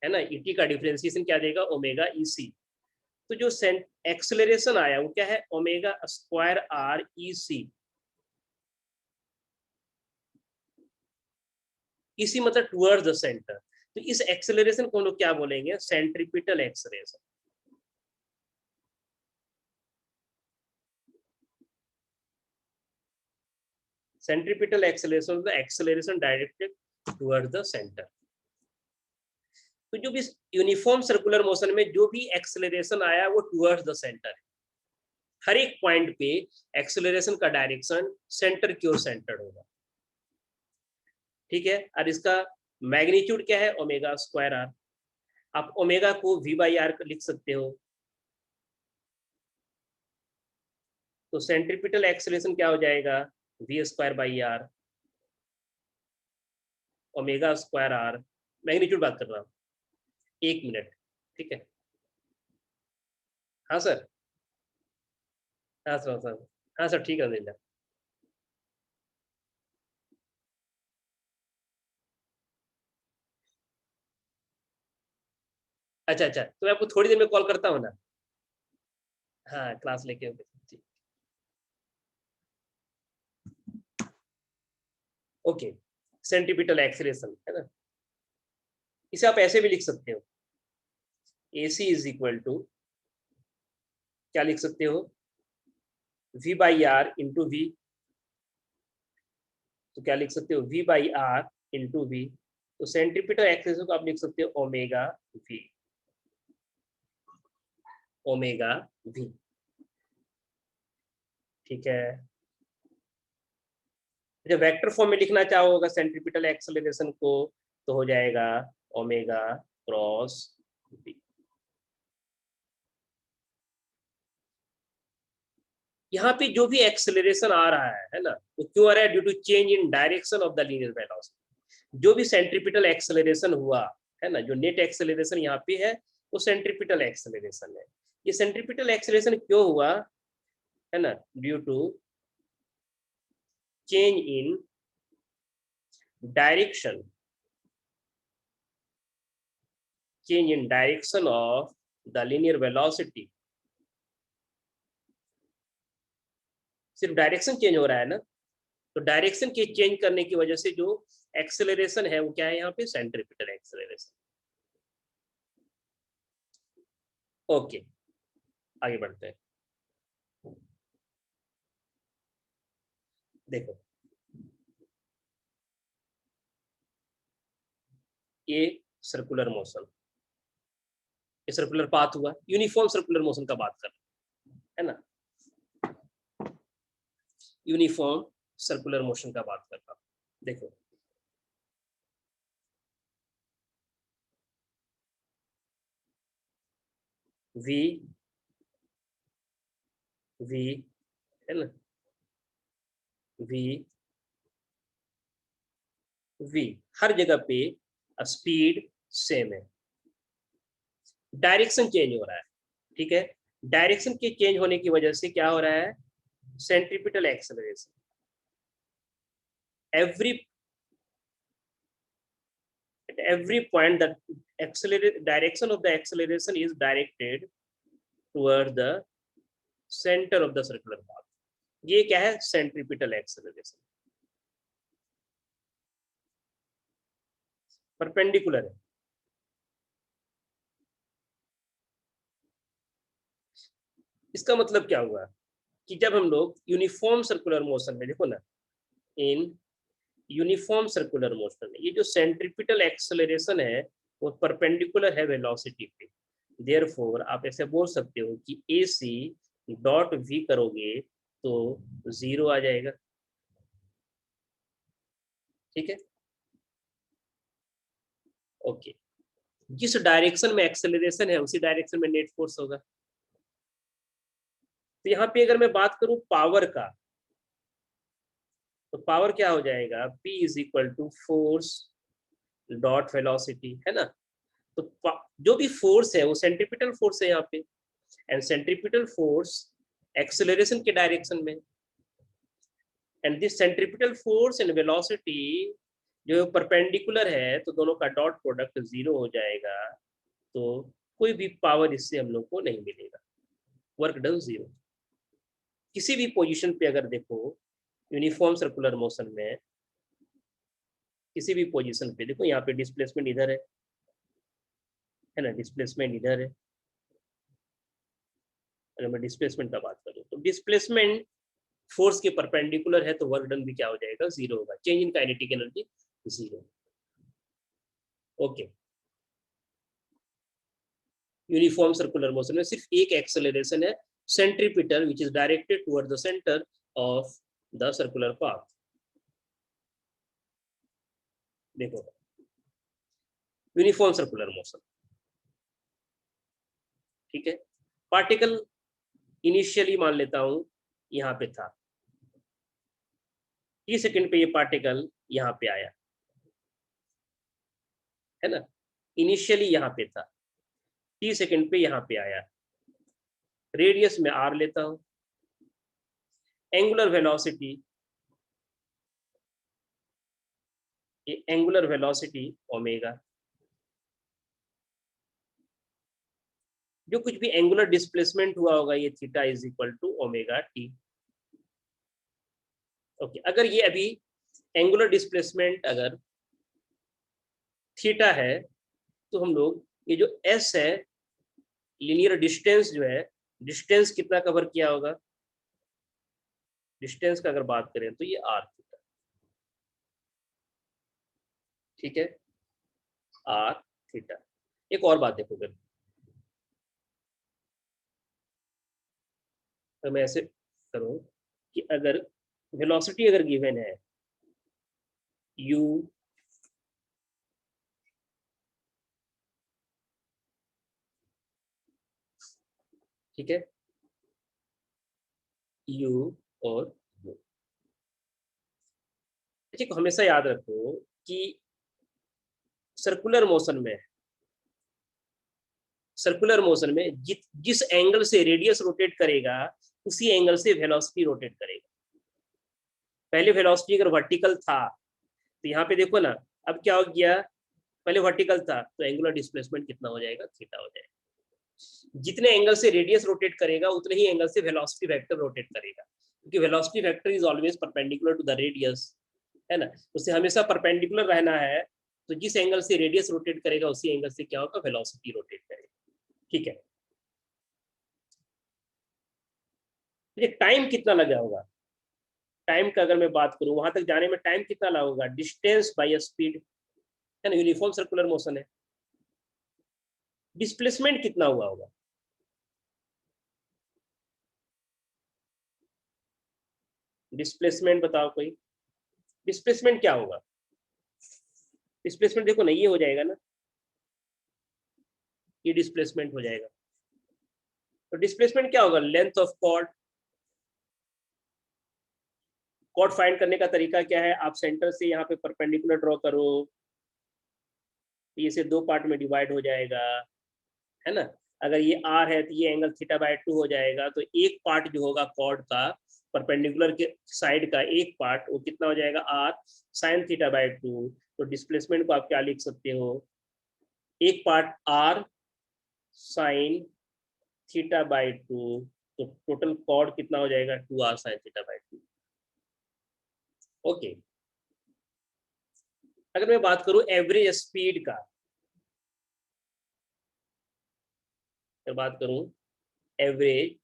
है ना, ई टी का डिफरेंशिएशन क्या देगा, ओमेगा ई सी। तो जो एक्सेलरेशन आया वो क्या है, ओमेगा स्क्वायर आर ई सी, इसी मतलब टुवर्ड्स द सेंटर। तो इस एक्सेलरेशन को हम लोग क्या बोलेंगे, centripetal acceleration. Centripetal acceleration, the acceleration directed towards the centre. तो जो भी यूनिफॉर्म सर्कुलर मोशन में जो भी एक्सेलरेशन आया वो टुवर्ड्स द सेंटर है, हर एक पॉइंट पे एक्सेलरेशन का डायरेक्शन सेंटर की ओर सेंटर्ड होगा, ठीक है। और इसका मैग्नीट्यूड क्या है, ओमेगा स्क्वायर आर। आप ओमेगा को वी बाई आर लिख सकते हो, तो सेंट्रीपिटल एक्सेलरेशन क्या हो जाएगा, v square by r, omega square r, magnitude बात कर रहा हूँ, 1 मिनट, ठीक है। हाँ सर, हाँ सर, हाँ सर, ठीक है अनिल। अच्छा अच्छा, तो मैं आपको थोड़ी देर में कॉल करता हूँ ना, हाँ क्लास लेके जी। ओके, सेंटीपिटल एक्सेलरेशन है ना, इसे आप ऐसे भी लिख सकते हो, a c is equal to, क्या लिख सकते हो, v by r into v, तो क्या लिख सकते हो, v by r into v, तो सेंट्रीपिटल एक्सेलरेशन को आप लिख सकते हो ओमेगा वी, ओमेगा वी, ठीक है। जब वेक्टर फॉर्म में लिखना चाहोगे सेंट्रीपिटल एक्सेलरेशन को तो हो जाएगा ओमेगा क्रॉस वी, यहाँ पे जो भी एक्सेलरेशन आ रहा है ना, वो क्यों आ रहा है? Due to change in direction of the linear velocity. जो भी सेंट्रीपिटल एक्सेलरेशन हुआ है ना, जो नेट एक्सेलरेशन यहाँ पे है, वो सेंट्रीपिटल एक्सेलरेशन है। ये सेंट्रीपिटल एक्सेलरेशन क्यों हुआ है ना? Due to change in direction, change in direction of the linear velocity। सिर्फ डायरेक्शन चेंज हो रहा है ना, तो डायरेक्शन के चेंज करने की वजह से जो एक्सेलरेशन है वो क्या है यहाँ पे? Centripetal acceleration. ओके, आगे बढ़ते हैं। देखो, ये सर्कुलर मोशन, ये सर्कुलर पाथ हुआ, यूनिफॉर्म सर्कुलर मोशन का बात कर है ना, यूनिफॉर्म सर्कुलर मोशन का बात कर रहा। देखो, वी वी है ना, वी वी हर जगह पे स्पीड सेम है, डायरेक्शन चेंज हो रहा है। ठीक है, डायरेक्शन के चेंज होने की वजह से क्या हो रहा है? Centripetal acceleration. every at every point the direction of the acceleration is directed toward the center of the circular path। ये क्या है? Centripetal acceleration. परपेंडिकुलर है। इसका मतलब क्या हुआ कि जब हम लोग यूनिफॉर्म सर्कुलर मोशन में, देखो ना, इन यूनिफॉर्म सर्कुलर मोशन में ये जो सेंट्रीपिटल एक्सेलरेशन है वो परपेंडिकुलर है वेलोसिटी पे। देयरफॉर आप ऐसे बोल सकते हो कि ए सी डॉट वी करोगे तो 0 आ जाएगा। ठीक है, ओके। जिस डायरेक्शन में एक्सेलरेशन है उसी डायरेक्शन में नेट फोर्स होगा। तो यहाँ पे अगर मैं बात करूं पावर का, तो पावर क्या हो जाएगा? P is equal to force dot velocity, है ना। तो जो भी फोर्स है वो सेंट्रीपिटल फोर्स है यहाँ पे, एंड सेंट्रीपिटल फोर्स एक्सेलरेशन के डायरेक्शन में, and this centripetal force and velocity जो परपेंडिकुलर है, तो दोनों का डॉट प्रोडक्ट 0 हो जाएगा। तो कोई भी पावर इससे हम लोग को नहीं मिलेगा, वर्क डन 0। किसी भी पोजीशन पे अगर देखो यूनिफॉर्म सर्कुलर मोशन में, किसी भी पोजीशन पे देखो, यहाँ पे डिस्प्लेसमेंट इधर है ना, डिस्प्लेसमेंट इधर है। अगर मैं डिस्प्लेसमेंट का बात करूँ तो डिस्प्लेसमेंट फोर्स के परपेंडिकुलर है, तो वर्क डन भी क्या हो जाएगा? 0 होगा। Change in kinetic energy 0। Okay, uniform circular motion में सिर्फ एक एक्सेलरेशन है, centripetal, which is directed toward the centre of the circular path. देखो, यूनिफॉर्म सर्कुलर मोशन, ठीक है। पार्टिकल इनिशियली मान लेता हूं यहाँ पे था, 30 सेकंड पे ये पार्टिकल यहाँ पे आया, है ना। इनिशियली यहाँ पे था, 30 सेकंड पे यहाँ पे आया। रेडियस में आर लेता हूं, एंगुलर वेलोसिटी, ये एंगुलर वेलोसिटी ओमेगा, जो कुछ भी एंगुलर डिस्प्लेसमेंट हुआ होगा ये theta is equal to omega t. Okay, अगर ये अभी एंगुलर डिस्प्लेसमेंट अगर थीटा है, तो हम लोग ये जो एस है, लीनियर डिस्टेंस जो है, डिस्टेंस कितना कवर किया होगा? डिस्टेंस का अगर बात करें तो ये आर थीटा, ठीक है, आर थीटा। एक और बात देखो, अगर मैं ऐसे करूं कि अगर वेलोसिटी अगर गिवन है u, ठीक है, यू और यू। देखो हमेशा याद रखो कि सर्कुलर मोशन में, सर्कुलर मोशन में जिस एंगल से रेडियस रोटेट करेगा उसी एंगल से वेलोसिटी रोटेट करेगा। पहले वेलोसिटी अगर वर्टिकल था तो यहाँ पे देखो ना, अब क्या हो गया, पहले वर्टिकल था तो एंगुलर डिस्प्लेसमेंट कितना हो जाएगा, थीटा हो जाएगा। जितने एंगल से रेडियस रोटेट करेगा उतने ही एंगल से वेलोसिटी वेक्टर रोटेट करेगा, क्योंकि velocity vector is always perpendicular to the radius, है ना, उससे हमेशा परपेंडिकुलर रहना है। तो जिस एंगल से रेडियस रोटेट करेगा उसी एंगल से क्या होगा, वेलोसिटी रोटेट करेगा। ठीक है, ये टाइम कितना लगा होगा, टाइम का अगर मैं बात करूं वहां तक जाने में टाइम कितना लगेगा, डिस्टेंस बाय स्पीड, है ना, यूनिफॉर्म सर्कुलर मोशन है। डिस्प्लेसमेंट कितना हुआ होगा, डिस्प्लेसमेंट बताओ कोई, डिस्प्लेसमेंट क्या होगा, डिस्प्लेसमेंट देखो ना ये हो जाएगा ना, ये डिस्प्लेसमेंट हो जाएगा। तो डिस्प्लेसमेंट क्या होगा, length of chord. Chord find करने का तरीका क्या है, आप सेंटर से यहाँ पे परपेंडिकुलर ड्रॉ करो, ये से दो पार्ट में डिवाइड हो जाएगा, है ना। अगर ये आर है तो ये एंगल थीटा बाय 2 हो जाएगा, तो एक पार्ट जो होगा कॉर्ड का परपेंडिकुलर के साइड का एक पार्ट, वो कितना हो जाएगा, आर साइन थीटा बाय 2। तो डिस्प्लेसमेंट को आप क्या लिख सकते हो, एक part r sine theta by 2, तो टोटल कॉर्ड कितना हो जाएगा, 2r sign theta by 2। Okay, अगर मैं बात करूं एवरेज स्पीड का, अगर बात करूं एवरेज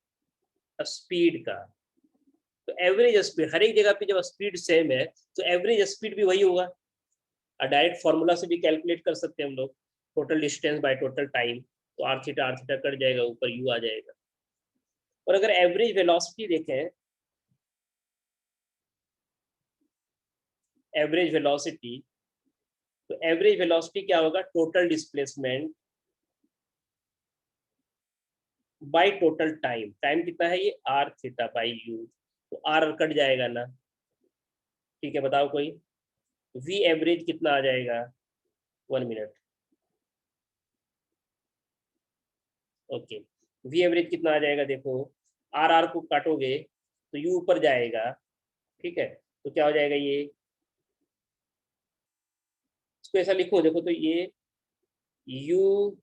स्पीड का, तो एवरेज स्पीड हर एक जगह पे जब स्पीड सेम है तो एवरेज स्पीड भी वही होगा। और डायरेक्ट फॉर्मूला से भी कैलकुलेट कर सकते हैं हम लोग, total distance by total time, तो आर थीटा कट जाएगा, ऊपर यू आ जाएगा। और अगर एवरेज वेलोसिटी देखें, एवरेज वेलोसिटी, तो एवरेज वेलोसिटी क्या होगा, total displacement bye total time, time कितना है ये आर थीटा बाई यू, तो आर कट जाएगा ना। ठीक है, बताओ कोई, वी एवरेज कितना आ जाएगा, 1 मिनट। ओके, वी एवरेज कितना आ जाएगा, देखो आर आर को काटोगे तो यू ऊपर जाएगा, ठीक है, तो क्या हो जाएगा ये, इसको ऐसा लिखो, देखो तो ये यू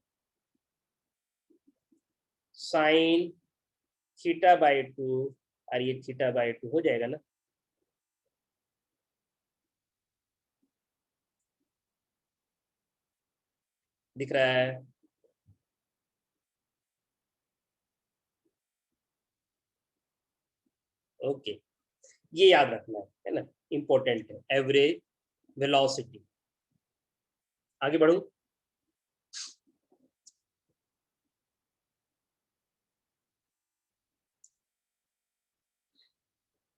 साइन थीटा बाई 2 और ये थीटा बाई 2 हो जाएगा ना। दिख रहा है, ओके, ये याद रखना है ना, इंपॉर्टेंट है एवरेज वेलोसिटी। आगे बढ़ू,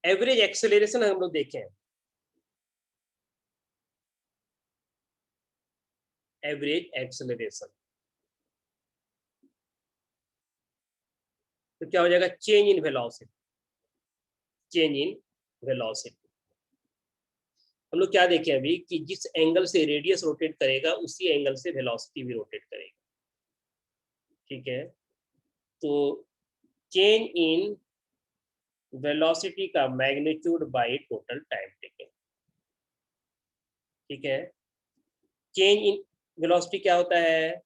एवरेज एक्सेलरेशन हम लोग देखें, एवरेज एक्सेलरेशन तो क्या हो जाएगा, change in velocity, change in velocity. हम लोग क्या देखें अभी कि जिस एंगल से रेडियस रोटेट करेगा उसी एंगल से वेलोसिटी भी रोटेट करेगा। ठीक है, तो चेंज इन वेलोसिटी का magnitude by total time taken. ठीक है, चेंज इन वेलोसिटी क्या होता है,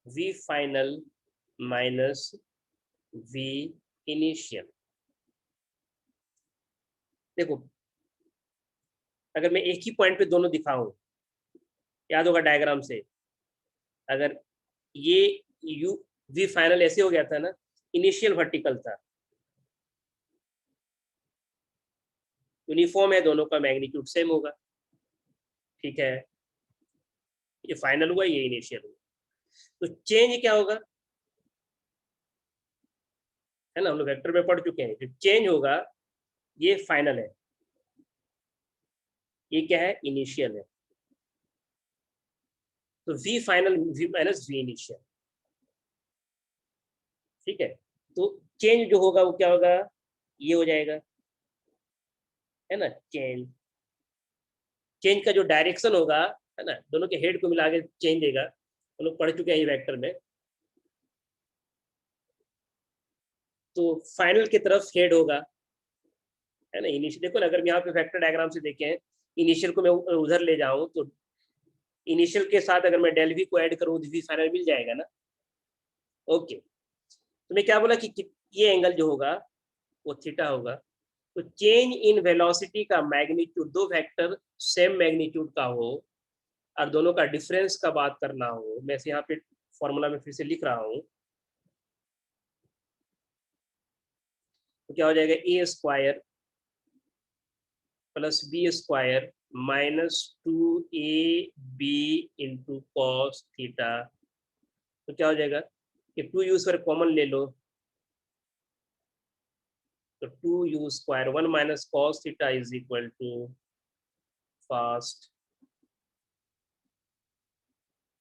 v final minus v initial. देखो अगर मैं एक ही पॉइंट पे दोनों दिखाऊं, याद होगा डायग्राम से, अगर ये यू वी फाइनल ऐसे हो गया था ना, इनिशियल वर्टिकल था, यूनिफॉर्म है, दोनों का मैग्नीट्यूड सेम होगा। ठीक है, ये फाइनल हुआ, ये इनिशियल हुआ, तो चेंज क्या होगा, है ना, हम लोग वेक्टर में पढ़ चुके हैं, जो चेंज होगा ये फाइनल है, ये क्या है, इनिशियल है। तो v final v minus v initial. ठीक है, तो चेंज जो होगा वो क्या होगा, ये हो जाएगा, है ना। चेंज, चेंज का जो डायरेक्शन होगा, है ना, दोनों के हेड को मिला के चेंज देगा, हम लोग पढ़ चुके हैं ये वेक्टर में। तो फाइनल की तरफ हेड होगा, है ना। इनिशियल देखो ना, अगर मैं यहाँ पे वेक्टर डायग्राम से देखें, इनिशियल को मैं उधर ले जाऊं तो इनिशियल के साथ अगर मैं डेल वी को ऐड करूं तो वी फाइनल मिल जाएगा ना। ओके, तो मैं क्या बोला कि ये एंगल जो होगा वो थीटा होगा। तो चेंज इन वेलोसिटी का मैग्नीट्यूड, दो वेक्टर सेम मैग्नीट्यूड का हो और दोनों का डिफरेंस का बात करना हो, मैं यहाँ पे फॉर्मूला में फिर से लिख रहा हूँ। तो क्या हो जाएगा, a square plus b square minus 2ab into cos theta. तो क्या हो जाएगा, कि 2u स्क्वायर कॉमन ले लो, तो 2u square 1 minus cos theta is equal to fast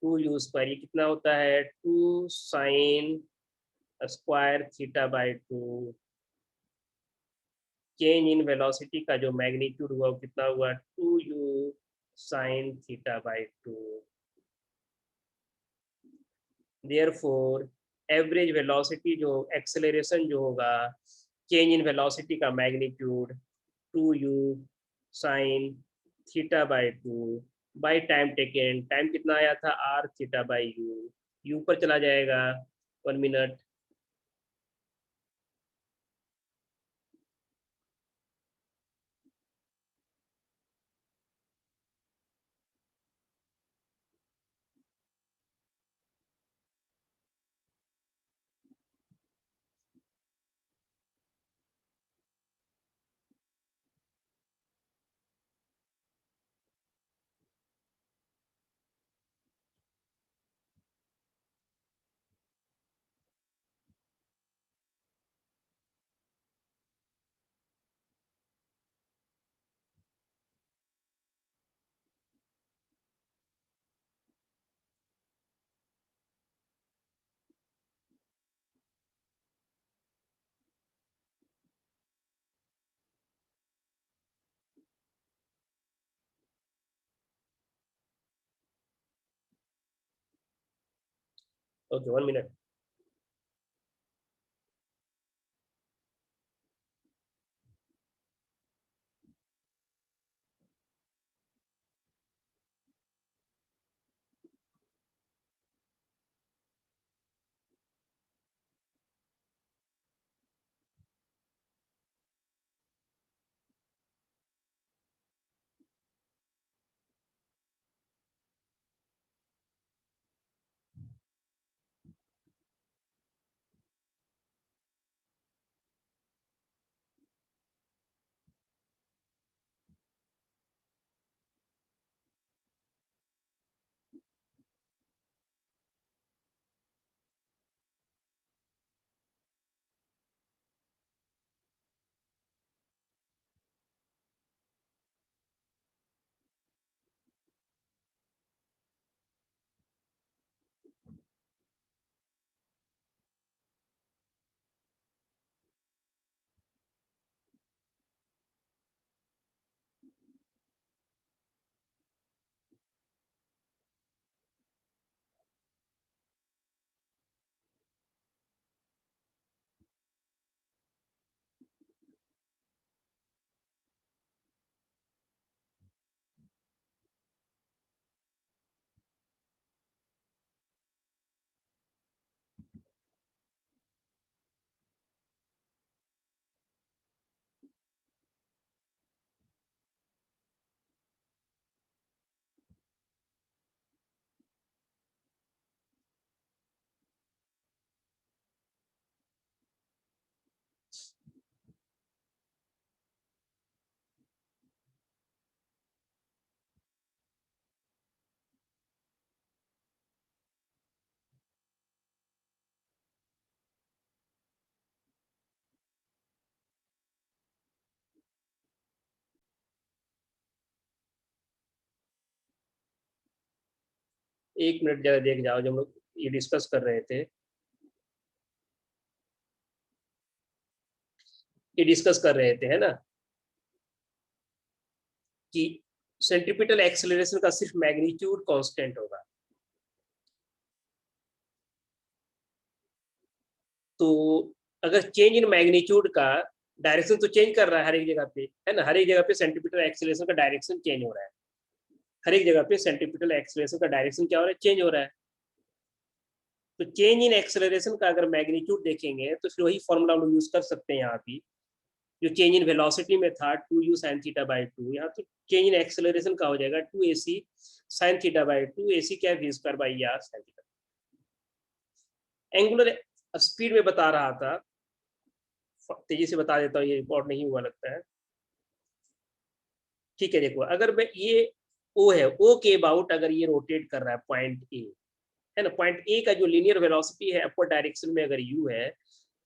2u square, ये कितना होता है, 2 sine square theta by 2। Change in velocity का जो मैग्नीट्यूड हुआ वो कितना हुआ, 2u sine theta by 2। Therefore average velocity जो एक्सेलरेशन जो होगा, चेंज इन वेलोसिटी का magnitude 2u sine theta by 2 by time taken, time कितना आया था, r थीटा बाई u पर चला जाएगा 1 मिनट। Okay, 1 minute. एक मिनट जरा देख जाओ, जब हम लोग ये डिस्कस कर रहे थे। ये डिस्कस कर रहे थे, है ना, कि सेंट्रीपिटल एक्सेलरेशन का सिर्फ मैग्नीट्यूड कांस्टेंट होगा। तो अगर चेंज इन मैग्नीट्यूड का डायरेक्शन तो चेंज कर रहा है हर एक जगह पे, है ना, हर एक जगह पे सेंट्रीपिटल एक्सेलरेशन का डायरेक्शन चेंज हो रहा है, हर एक जगह पे सेंट्रीपिटल एक्सेलरेशन का डायरेक्शन क्या हो रहा है, चेंज हो रहा है। तो चेंज इन एक्सेलरेशन का अगर मैग्नीट्यूड देखेंगे तो फिर वही फॉर्मूला हम लोग यूज कर सकते हैं यहाँ भी, जो चेंज इन वेलोसिटी में था 2u sin थीटा बाई 2, यहाँ तो चेंज इन एक्सेलरेशन का हो जाएगा 2ac sin theta by 2, ac क्या है v square by r sin theta. Angular speed में बता रहा था, तेजी से बता देता हूँ, ये रिकॉर्ड नहीं हुआ लगता है, ठीक है। देखो अगर मैं ये ओ है, ओ के अबाउट अगर ये रोटेट कर रहा है पॉइंट ए, है ना, पॉइंट ए का जो लीनियर वेलोसिटी है अपवर्ड डायरेक्शन में अगर u है,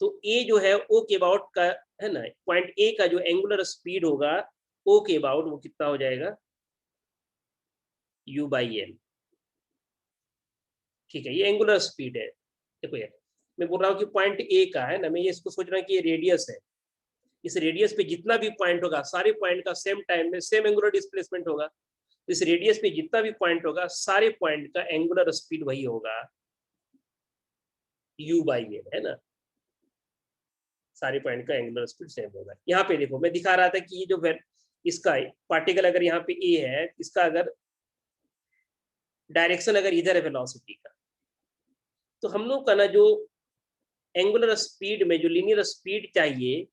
तो ए जो है ओ के अबाउट का, है ना, पॉइंट ए का जो एंगुलर स्पीड होगा ओ के अबाउट वो कितना हो जाएगा, u बाई एल, ठीक है, ये एंगुलर स्पीड है। देखो यार मैं बोल रहा हूँ कि पॉइंट ए का, है ना, मैं ये इसको सोच रहा हूँ कि ये रेडियस है, इस रेडियस पे जितना भी पॉइंट होगा सारे पॉइंट का सेम टाइम में सेम एंगुलर डिस्प्लेसमेंट होगा, इस रेडियस पे जितना भी पॉइंट होगा सारे पॉइंट का एंगुलर स्पीड वही होगा u बाई एल, है ना, सारे पॉइंट का एंगुलर स्पीड सेम होगा। यहाँ पे देखो मैं दिखा रहा था कि ये जो इसका पार्टिकल अगर यहाँ पे ए है, इसका अगर डायरेक्शन अगर इधर है वेलोसिटी का, तो हम लोग का ना जो एंगुलर स्पीड में जो लीनियर स्पीड चाहिए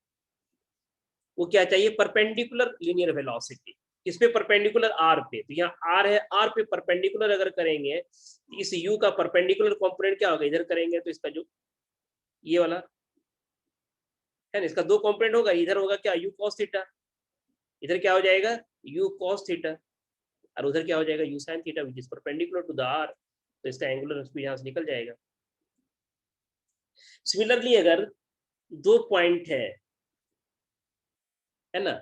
वो क्या चाहिए, परपेंडिकुलर लीनियर वेलोसिटी, किस पे, परपेंडिकुलर आर पे। तो यहाँ आर है, आर पे परपेंडिकुलर अगर करेंगे तो इस यू का परपेंडिकुलर कंपोनेंट क्या होगा, इधर करेंगे तो इसका जो ये वाला है ना, इसका दो कंपोनेंट होगा, इधर होगा क्या यू कॉस थीटा, इधर क्या हो जाएगा यू कॉस थीटा, और उधर क्या हो जाएगा u sine theta which is perpendicular to the r, तो इसका एंगुलर स्पीड यहाँ से निकल जाएगा। सिमिलरली अगर दो पॉइंट है ना,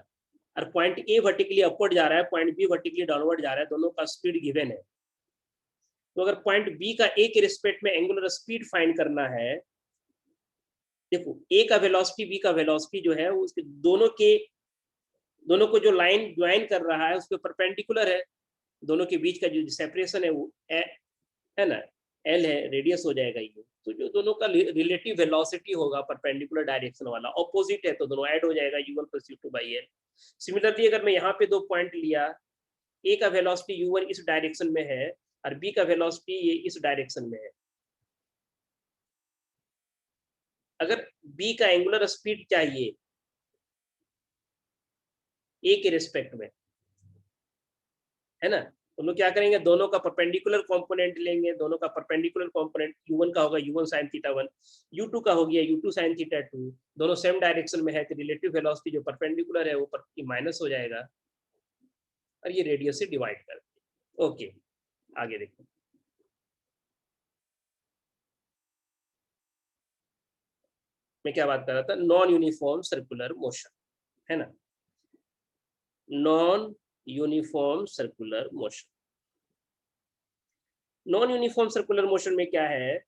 और पॉइंट ए वर्टिकली अपवर्ड जा रहा है, पॉइंट बी वर्टिकली डाउनवर्ड जा रहा है, दोनों का स्पीड गिवन है, तो अगर पॉइंट बी का ए के रिस्पेक्ट में एंगुलर स्पीड फाइंड करना है, देखो ए का वेलोसिटी बी का वेलोसिटी जो है उसके दोनों को जो लाइन ज्वाइन कर रहा है उस पर परपेंडिकुलर है, दोनों के बीच का जो सेपरेशन है वो है ना एल है, रेडियस हो जाएगा ये, तो जो दोनों का रिलेटिव वेलोसिटी होगा परपेंडिकुलर डायरेक्शन वाला ऑपोजिट है, तो दोनों ऐड हो जाएगा u1 plus u2 by L. Similarly अगर मैं यहाँ पे दो पॉइंट लिया, ए का वेलोसिटी u1 इस डायरेक्शन में है और बी का वेलोसिटी ये इस डायरेक्शन में है, अगर बी का एंगुलर स्पीड चाहिए ए के रिस्पेक्ट में, है ना, तो लोग क्या करेंगे, दोनों का परपेंडिकुलर कंपोनेंट लेंगे, दोनों का परपेंडिकुलर कंपोनेंट u1 का होगा u1 sin थीटा 1, u2 का हो गया u2 sin थीटा 2, दोनों सेम डायरेक्शन में है तो रिलेटिव वेलोसिटी जो परपेंडिकुलर है वो माइनस हो जाएगा और ये रेडियस से डिवाइड कर देंगे। ओके आगे देखो, मैं क्या बात कर रहा था, नॉन यूनिफॉर्म सर्कुलर मोशन, है ना, non uniform circular motion. Non uniform circular motion में क्या है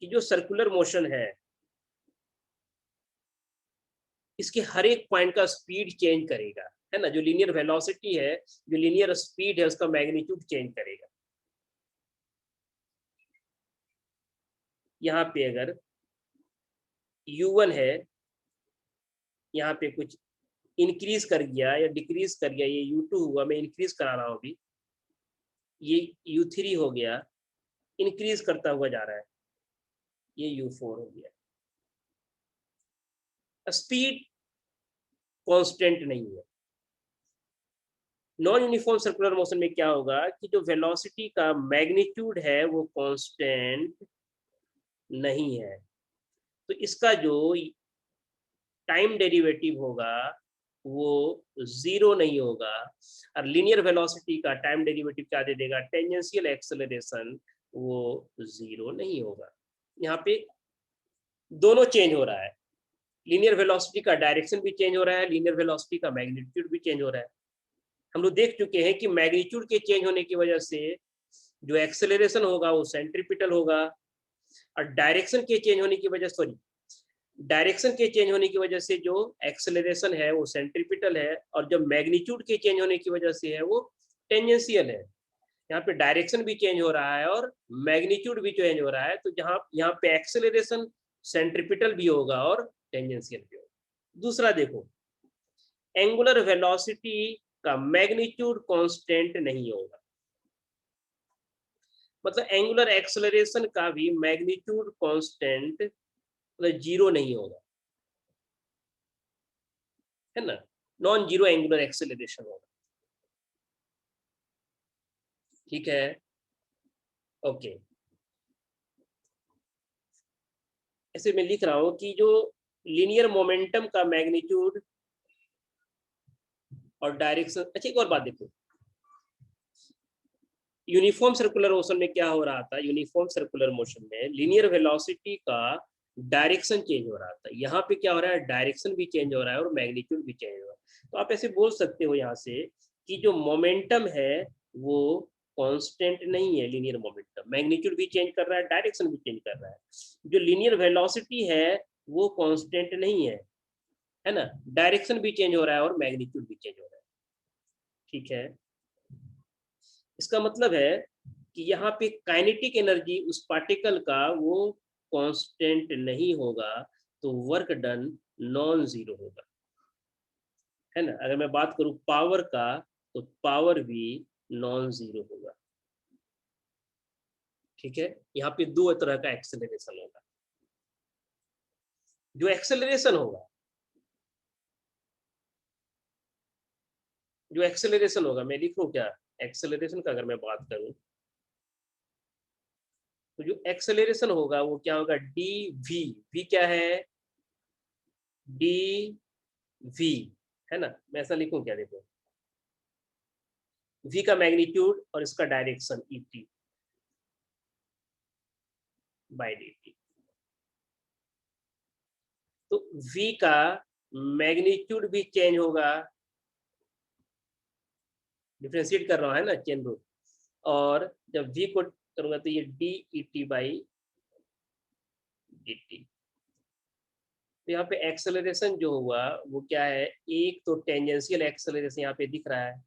कि जो सर्कुलर मोशन है इसके हर एक पॉइंट का स्पीड चेंज करेगा, है ना, जो लीनियर वेलोसिटी है, जो लीनियर स्पीड है उसका मैग्नीट्यूड चेंज करेगा। यहाँ पे अगर u1 है, यहाँ पे कुछ इंक्रीज कर गया या डिक्रीज कर गया, ये u2 हुआ, मैं इंक्रीज करा रहा हूँ अभी, ये u3 हो गया, इंक्रीज करता हुआ जा रहा है, ये u4 हो गया, स्पीड कांस्टेंट नहीं है। नॉन यूनिफॉर्म सर्कुलर मोशन में क्या होगा कि जो वेलोसिटी का मैग्नीट्यूड है वो कांस्टेंट नहीं है, तो इसका जो टाइम डेरिवेटिव होगा वो जीरो नहीं होगा, और लीनियर वेलोसिटी का टाइम डेरिवेटिव क्या दे देगा, टेंजेंशियल एक्सेलरेशन, वो जीरो नहीं होगा। यहाँ पे दोनों चेंज हो रहा है, लीनियर वेलोसिटी का डायरेक्शन भी चेंज हो रहा है, लीनियर वेलोसिटी का मैग्नीट्यूड भी चेंज हो रहा है। हम लोग देख चुके हैं कि मैग्नीट्यूड के चेंज होने की वजह से जो एक्सेलरेशन होगा वो सेंट्रीपिटल होगा, और डायरेक्शन के चेंज होने की वजह, सॉरी, डायरेक्शन के चेंज होने की वजह से जो एक्सेलरेशन है वो सेंट्रीपिटल है, और जब मैग्नीट्यूड के चेंज होने की वजह से है वो टेंजेंशियल है। यहाँ पे डायरेक्शन भी चेंज हो रहा है और मैग्नीट्यूड भी चेंज हो रहा है, तो जहाँ यहाँ पे एक्सेलरेशन सेंट्रीपिटल भी होगा और टेंजेंशियल भी होगा। दूसरा देखो, एंगुलर वेलोसिटी का मैग्नीट्यूड कांस्टेंट नहीं होगा, मतलब एंगुलर एक्सेलरेशन का भी मैग्नीट्यूड कांस्टेंट मतलब जीरो नहीं होगा, है ना, नॉन जीरो एंगुलर एक्सेलरेशन होगा। ठीक है, ओके। ऐसे मैं लिख रहा हूं कि जो लीनियर मोमेंटम का मैग्नीट्यूड और डायरेक्शन, अच्छा एक और बात देखो, यूनिफॉर्म सर्कुलर मोशन में क्या हो रहा था, यूनिफॉर्म सर्कुलर मोशन में लीनियर वेलोसिटी का डायरेक्शन चेंज हो रहा था, यहाँ पे क्या हो रहा है, डायरेक्शन भी चेंज हो रहा है और मैग्नीट्यूड भी चेंज हो रहा है। तो आप ऐसे बोल सकते हो यहाँ से कि जो मोमेंटम है वो कांस्टेंट नहीं है, लीनियर मोमेंटम मैग्नीट्यूड भी चेंज कर रहा है, डायरेक्शन भी चेंज कर रहा है। जो लीनियर वेलोसिटी है वो कांस्टेंट नहीं है ना, डायरेक्शन भी चेंज हो रहा है और मैग्नीट्यूड भी चेंज हो रहा है। ठीक है, इसका मतलब है कि यहाँ पे काइनेटिक एनर्जी उस पार्टिकल का वो कांस्टेंट नहीं होगा, तो वर्क डन नॉन जीरो होगा, है ना। अगर मैं बात करूं पावर का, तो पावर भी नॉन जीरो होगा। ठीक है, यहाँ पे दो तरह का एक्सेलरेशन होगा। जो एक्सेलरेशन होगा, जो एक्सेलरेशन होगा, मैं लिखूं क्या, एक्सेलरेशन का अगर मैं बात करूं, तो जो एक्सेलरेशन होगा वो क्या होगा, डी वी, वी क्या है, डी वी, है ना। मैं ऐसा लिखूं क्या, देखो v का मैग्नीट्यूड और इसका direction E T by d T. तो v का मैग्नीट्यूड भी चेंज होगा, डिफ्रेंशिएट कर रहा है ना चेन रूल, और जब v को करूंगा तो ये D E T by d T. तो यहाँ पे एक्सेलरेशन जो हुआ वो क्या है, एक तो टेंजेंशियल एक्सेलरेशन यहाँ पे दिख रहा है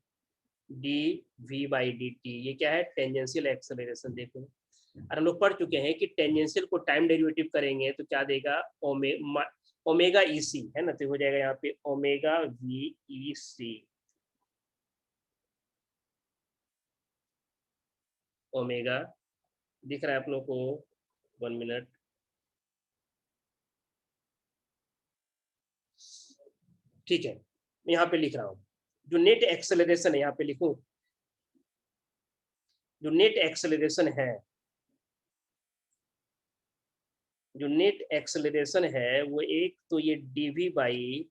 d v by d t, ये क्या है, टेंजेंशियल एक्सेलरेशन। देखो, और हम लोग पढ़ चुके हैं कि टेंजेंशियल को टाइम डेरिवेटिव करेंगे तो क्या देगा, ओमेगा ई सी, है ना, तो हो जाएगा यहाँ पे ओमेगा वी ई सी, ओमेगा दिख रहा है आप लोग को, 1 मिनट। ठीक है, मैं यहाँ पे लिख रहा हूँ जो नेट एक्सेलरेशन है, यहाँ पे लिखूं, जो नेट एक्सेलरेशन है, जो नेट एक्सेलरेशन है वो एक तो ये dv बाई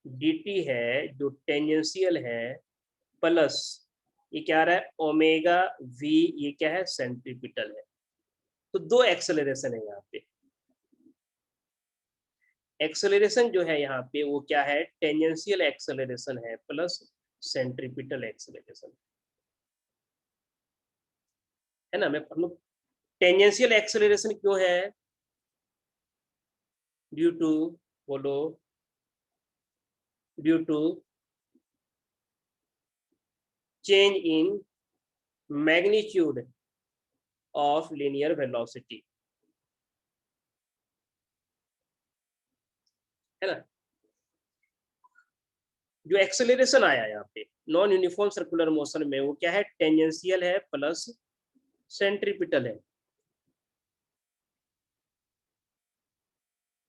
dt है जो टेंजेंशियल है, प्लस ये क्या आ रहा है, ओमेगा v, ये क्या है, सेंट्रीपिटल है। तो दो एक्सेलरेशन है यहाँ पे, एक्सेलरेशन जो है यहाँ पे वो क्या है, टेंजेंशियल एक्सेलरेशन है प्लस सेंट्रीपिटल एक्सेलरेशन, है ना। मैं हम लोग टेंजेंशियल एक्सेलरेशन क्यों है, ड्यू टू, बोलो, due to change in magnitude of linear velocity, है ना। जो एक्सेलरेशन आया यहाँ पे नॉन यूनिफॉर्म सर्कुलर मोशन में वो क्या है, टेंजेंशियल है प्लस सेंट्रीपिटल है।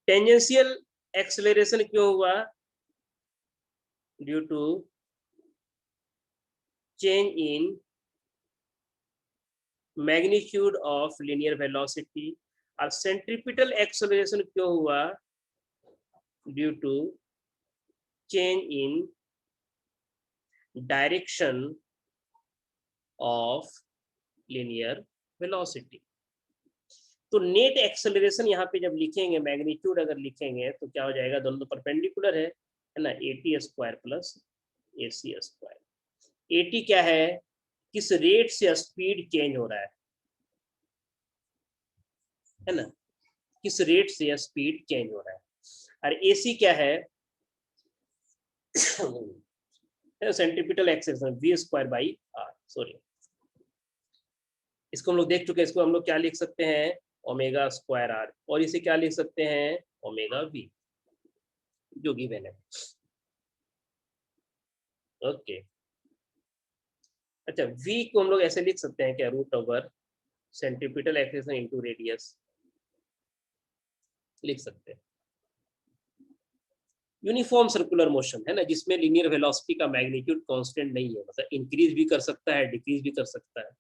टेंजेंशियल एक्सेलरेशन क्यों हुआ, due to change in magnitude of linear velocity. और सेंट्रीपिटल एक्सेलरेशन क्यों हुआ, due to change in direction of linear velocity. तो नेट एक्सेलरेशन यहाँ पे जब लिखेंगे, मैग्नीट्यूड अगर लिखेंगे तो क्या हो जाएगा, दोनों तो परपेंडिकुलर है ना, a t square plus a c square. A t क्या है, किस रेट से स्पीड चेंज हो रहा है ना, किस रेट से स्पीड चेंज हो रहा है। और एसी क्या है, centripetal acceleration v square by R, sorry इसको हम लोग देख चुके हैं। इसको हम लोग क्या लिख सकते हैं, ओमेगा स्क्वायर आर, और इसे क्या लिख सकते हैं, ओमेगा वी, जो गिवन है। ओके, अच्छा v को हम लोग ऐसे लिख सकते हैं क्या, root over centripetal acceleration into radius, लिख सकते हैं। यूनिफॉर्म सर्कुलर मोशन है ना, जिसमें लीनियर वेलोसिटी का मैग्नीट्यूड कांस्टेंट नहीं है, मतलब इंक्रीज भी कर सकता है, डिक्रीज भी कर सकता है,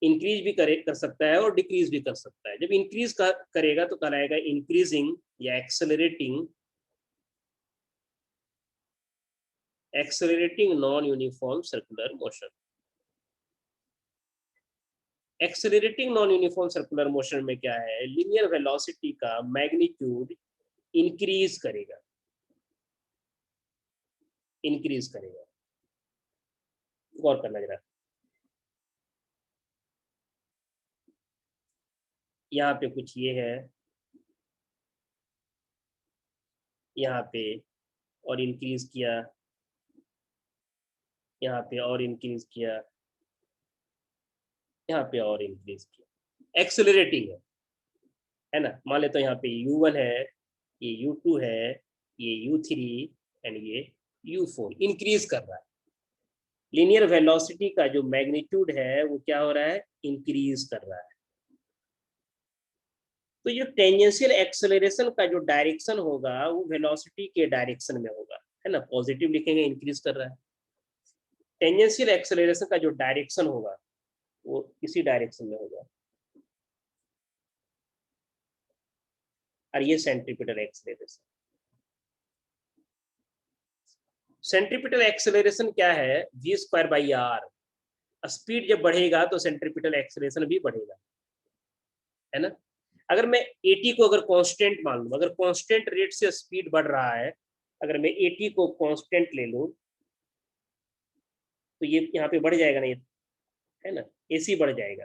इंक्रीज भी कर सकता है और डिक्रीज भी कर सकता है। जब इंक्रीज करेगा तो कहलाएगा इंक्रीजिंग या accelerating non uniform circular motion. Accelerating non uniform circular motion में क्या है, लीनियर वेलोसिटी का मैग्नीट्यूड इंक्रीज करेगा, इंक्रीज करेगा। गौर करना जरा, यहाँ पे कुछ ये है, यहाँ पे और इंक्रीज किया, यहाँ पे और इंक्रीज किया, यहाँ पे और इंक्रीज किया, एक्सेलरेटिंग है ना। मान लेते तो यहाँ पे u1 है, ये u2 है, ये u3 एंड ये u4, इंक्रीज कर रहा है। लीनियर वेलोसिटी का जो मैग्नीट्यूड है वो क्या हो रहा है, इंक्रीज कर रहा है। तो जो टेंजेंशियल एक्सेलरेशन का जो डायरेक्शन होगा वो वेलोसिटी के डायरेक्शन में होगा, है ना, पॉजिटिव लिखेंगे, इंक्रीज कर रहा है। टेंजेंशियल एक्सेलरेशन का जो डायरेक्शन होगा वो इसी डायरेक्शन में होगा, और ये सेंट्रीपिटल एक्सेलरेशन। सेंट्रीपिटल एक्सेलरेशन क्या है, v square by r. Speed जब बढ़ेगा तो सेंट्रीपिटल एक्सेलरेशन भी बढ़ेगा, है ना। अगर मैं at को अगर कांस्टेंट मान लूं, अगर कांस्टेंट रेट से स्पीड बढ़ रहा है, अगर मैं at को कांस्टेंट ले लूं तो ये यहाँ पे बढ़ जाएगा नहीं, है ना, ac बढ़ जाएगा।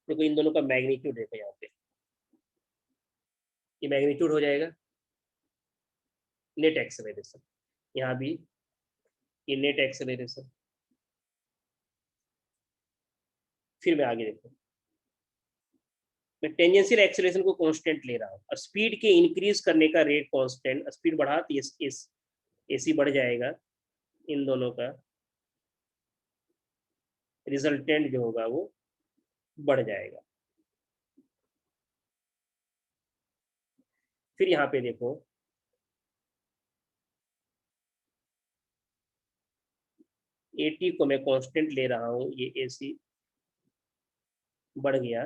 देखो इन दोनों का मैग्नीट्यूड देखो, यहाँ पे ये मैग्नीट्यूड हो जाएगा नेट एक्सेलरेशन, यहाँ भी ये नेट एक्सेलरेशन। फिर मैं आगे देखो, मैं टेंजेंशियल एक्सेलरेशन को कांस्टेंट ले रहा हूँ और स्पीड के इंक्रीज करने का रेट कांस्टेंट, स्पीड बढ़ा तो इस एसी बढ़ जाएगा, इन दोनों का रिजल्टेंट जो होगा वो बढ़ जाएगा। फिर यहाँ पे देखो, एटी को मैं कांस्टेंट ले रहा हूँ, ये एसी बढ़ गया,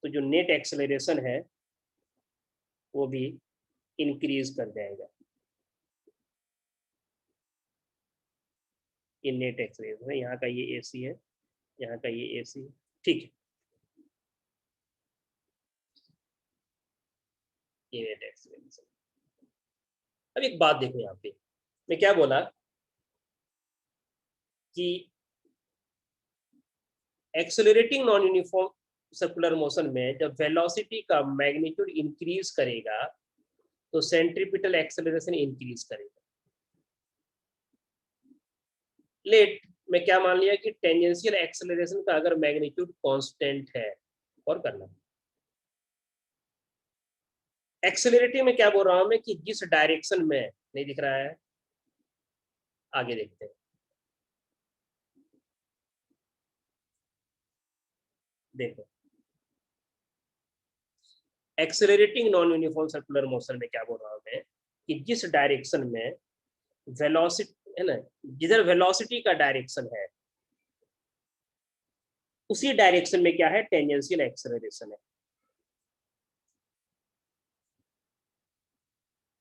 तो जो नेट एक्सेलरेशन है वो भी इंक्रीज कर जाएगा। ये नेट एक्सेलरेशन है, यहाँ का ये एसी है, यहाँ का ये एसी है, ठीक है, ये नेट एक्सेलरेशन। अब एक बात देखो, यहाँ पे मैं क्या बोला कि accelerating non uniform circular motion में जब वेलोसिटी का मैग्नीट्यूड इंक्रीज करेगा तो सेंट्रीपिटल एक्सेलरेशन इंक्रीज करेगा। लेट में क्या मान लिया कि टेंजेंशियल एक्सेलरेशन का अगर मैग्नीट्यूड कांस्टेंट है, और करना एक्सेलरेटिंग में क्या बोल रहा हूं मैं कि जिस डायरेक्शन में, नहीं दिख रहा है, आगे देखते हैं, देखो accelerating non uniform circular motion में क्या बोल रहा हूं मैं कि जिस डायरेक्शन में वेलोसिटी है ना, जिधर वेलोसिटी का डायरेक्शन है उसी डायरेक्शन में क्या है, टेंजेंशियल एक्सेलरेशन है।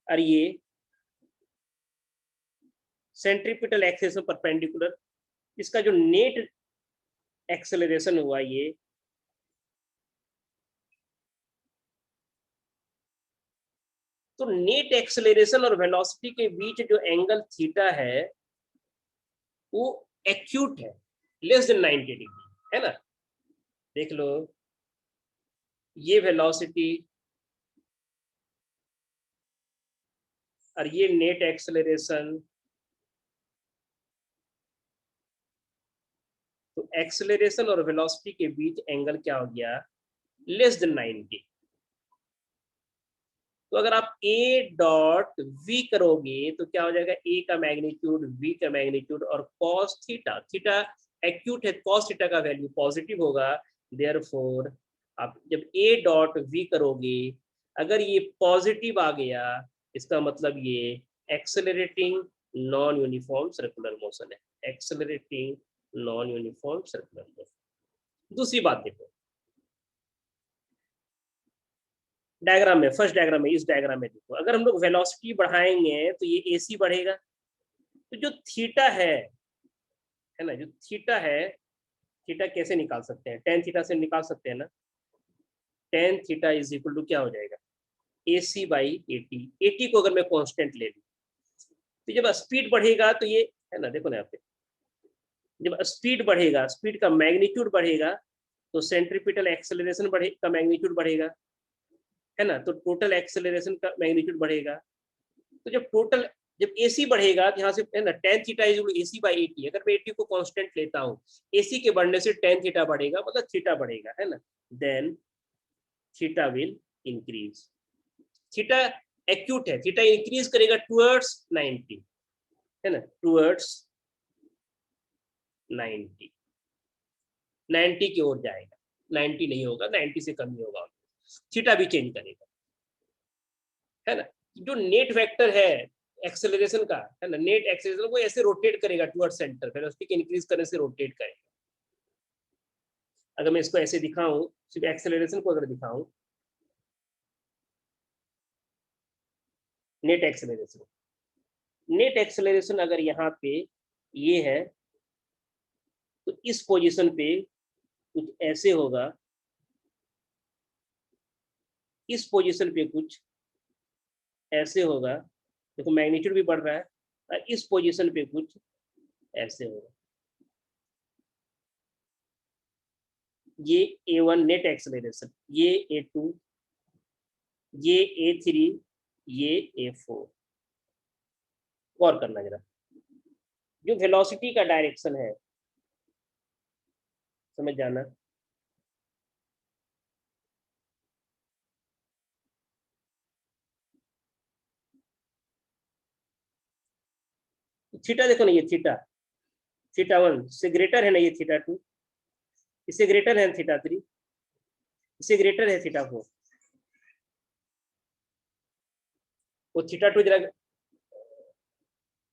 और ये सेंट्रीपिटल एक्सेलरेशन परपेंडिकुलर, इसका जो नेट एक्सेलरेशन हुआ ये, तो नेट एक्सेलरेशन और वेलोसिटी के बीच जो एंगल थीटा है वो एक्यूट है, लेस देन 90 डिग्री, है ना। देख लो, ये वेलोसिटी और ये नेट एक्सेलरेशन, तो एक्सेलरेशन और वेलोसिटी के बीच एंगल क्या हो गया, लेस देन 90। तो अगर आप ए डॉट वी करोगे तो क्या हो जाएगा, ए का मैग्नीट्यूड, वी का मैग्नीट्यूड और कॉस थीटा, थीटा एक्यूट है, कॉस थीटा का वैल्यू पॉजिटिव होगा, देयरफॉर आप जब ए डॉट वी करोगे, अगर ये पॉजिटिव आ गया, इसका मतलब ये accelerating non uniform circular motion है, accelerating non uniform circular motion. दूसरी बात देखो, डायग्राम में, फर्स्ट डायग्राम में, इस डायग्राम में देखो, अगर हम लोग वेलोसिटी बढ़ाएंगे तो ये एसी बढ़ेगा, तो जो थीटा है ना, जो थीटा है, थीटा कैसे निकाल सकते हैं, टेन थीटा से निकाल सकते हैं ना, tan theta is equal to क्या हो जाएगा, a c by a t, a t को अगर मैं कांस्टेंट ले लूँ, तो जब स्पीड बढ़ेगा तो ये, है ना, देखो ना यहाँ पे, जब स्पीड बढ़ेगा, स्पीड का मैग्नीट्यूड बढ़ेगा, तो सेंट्रीपिटल एक्सेलरेशन का मैग्नीट्यूड बढ़ेगा, है ना, तो टोटल एक्सेलरेशन का मैग्नीट्यूड बढ़ेगा। तो जब टोटल, जब एसी बढ़ेगा तो यहाँ से, है ना, tan theta is AC by eighty, अगर मैं एटी को कांस्टेंट लेता हूँ, एसी के बढ़ने से टेन थीटा बढ़ेगा, मतलब थीटा बढ़ेगा, है ना, then theta will increase, theta acute है, थीटा इंक्रीज करेगा टुवर्ड्स 90, है ना, टुवर्ड्स 90, 90 की ओर जाएगा, 90 नहीं होगा, 90 से कम ही होगा, थीटा भी चेंज करेगा, है ना। जो नेट वेक्टर है एक्सेलरेशन का, है ना, नेट एक्सेलरेशन को ऐसे रोटेट करेगा टुवर्ड सेंटर, वेलोसिटी के इंक्रीज करने से रोटेट करेगा। अगर मैं इसको ऐसे दिखाऊं, सिर्फ एक्सेलरेशन को अगर दिखाऊं, नेट एक्सेलरेशन, नेट एक्सेलरेशन अगर यहाँ पे ये है, तो इस पोजीशन पे कुछ ऐसे होगा, इस पोजीशन पे कुछ ऐसे होगा, देखो मैग्नीट्यूड भी बढ़ रहा है, और इस पोजीशन पे कुछ ऐसे होगा, ये A1 नेट एक्सेलरेशन, ये A2, ये A3, ये A4। गौर करना जरा, जो वेलोसिटी का डायरेक्शन है, समझ जाना, थीटा देखो ना, ये थीटा, थीटा वन से ग्रेटर है ना, ये थीटा टू, इससे ग्रेटर है थीटा थ्री, इससे ग्रेटर है थीटा फोर, वो थीटा टू जरा,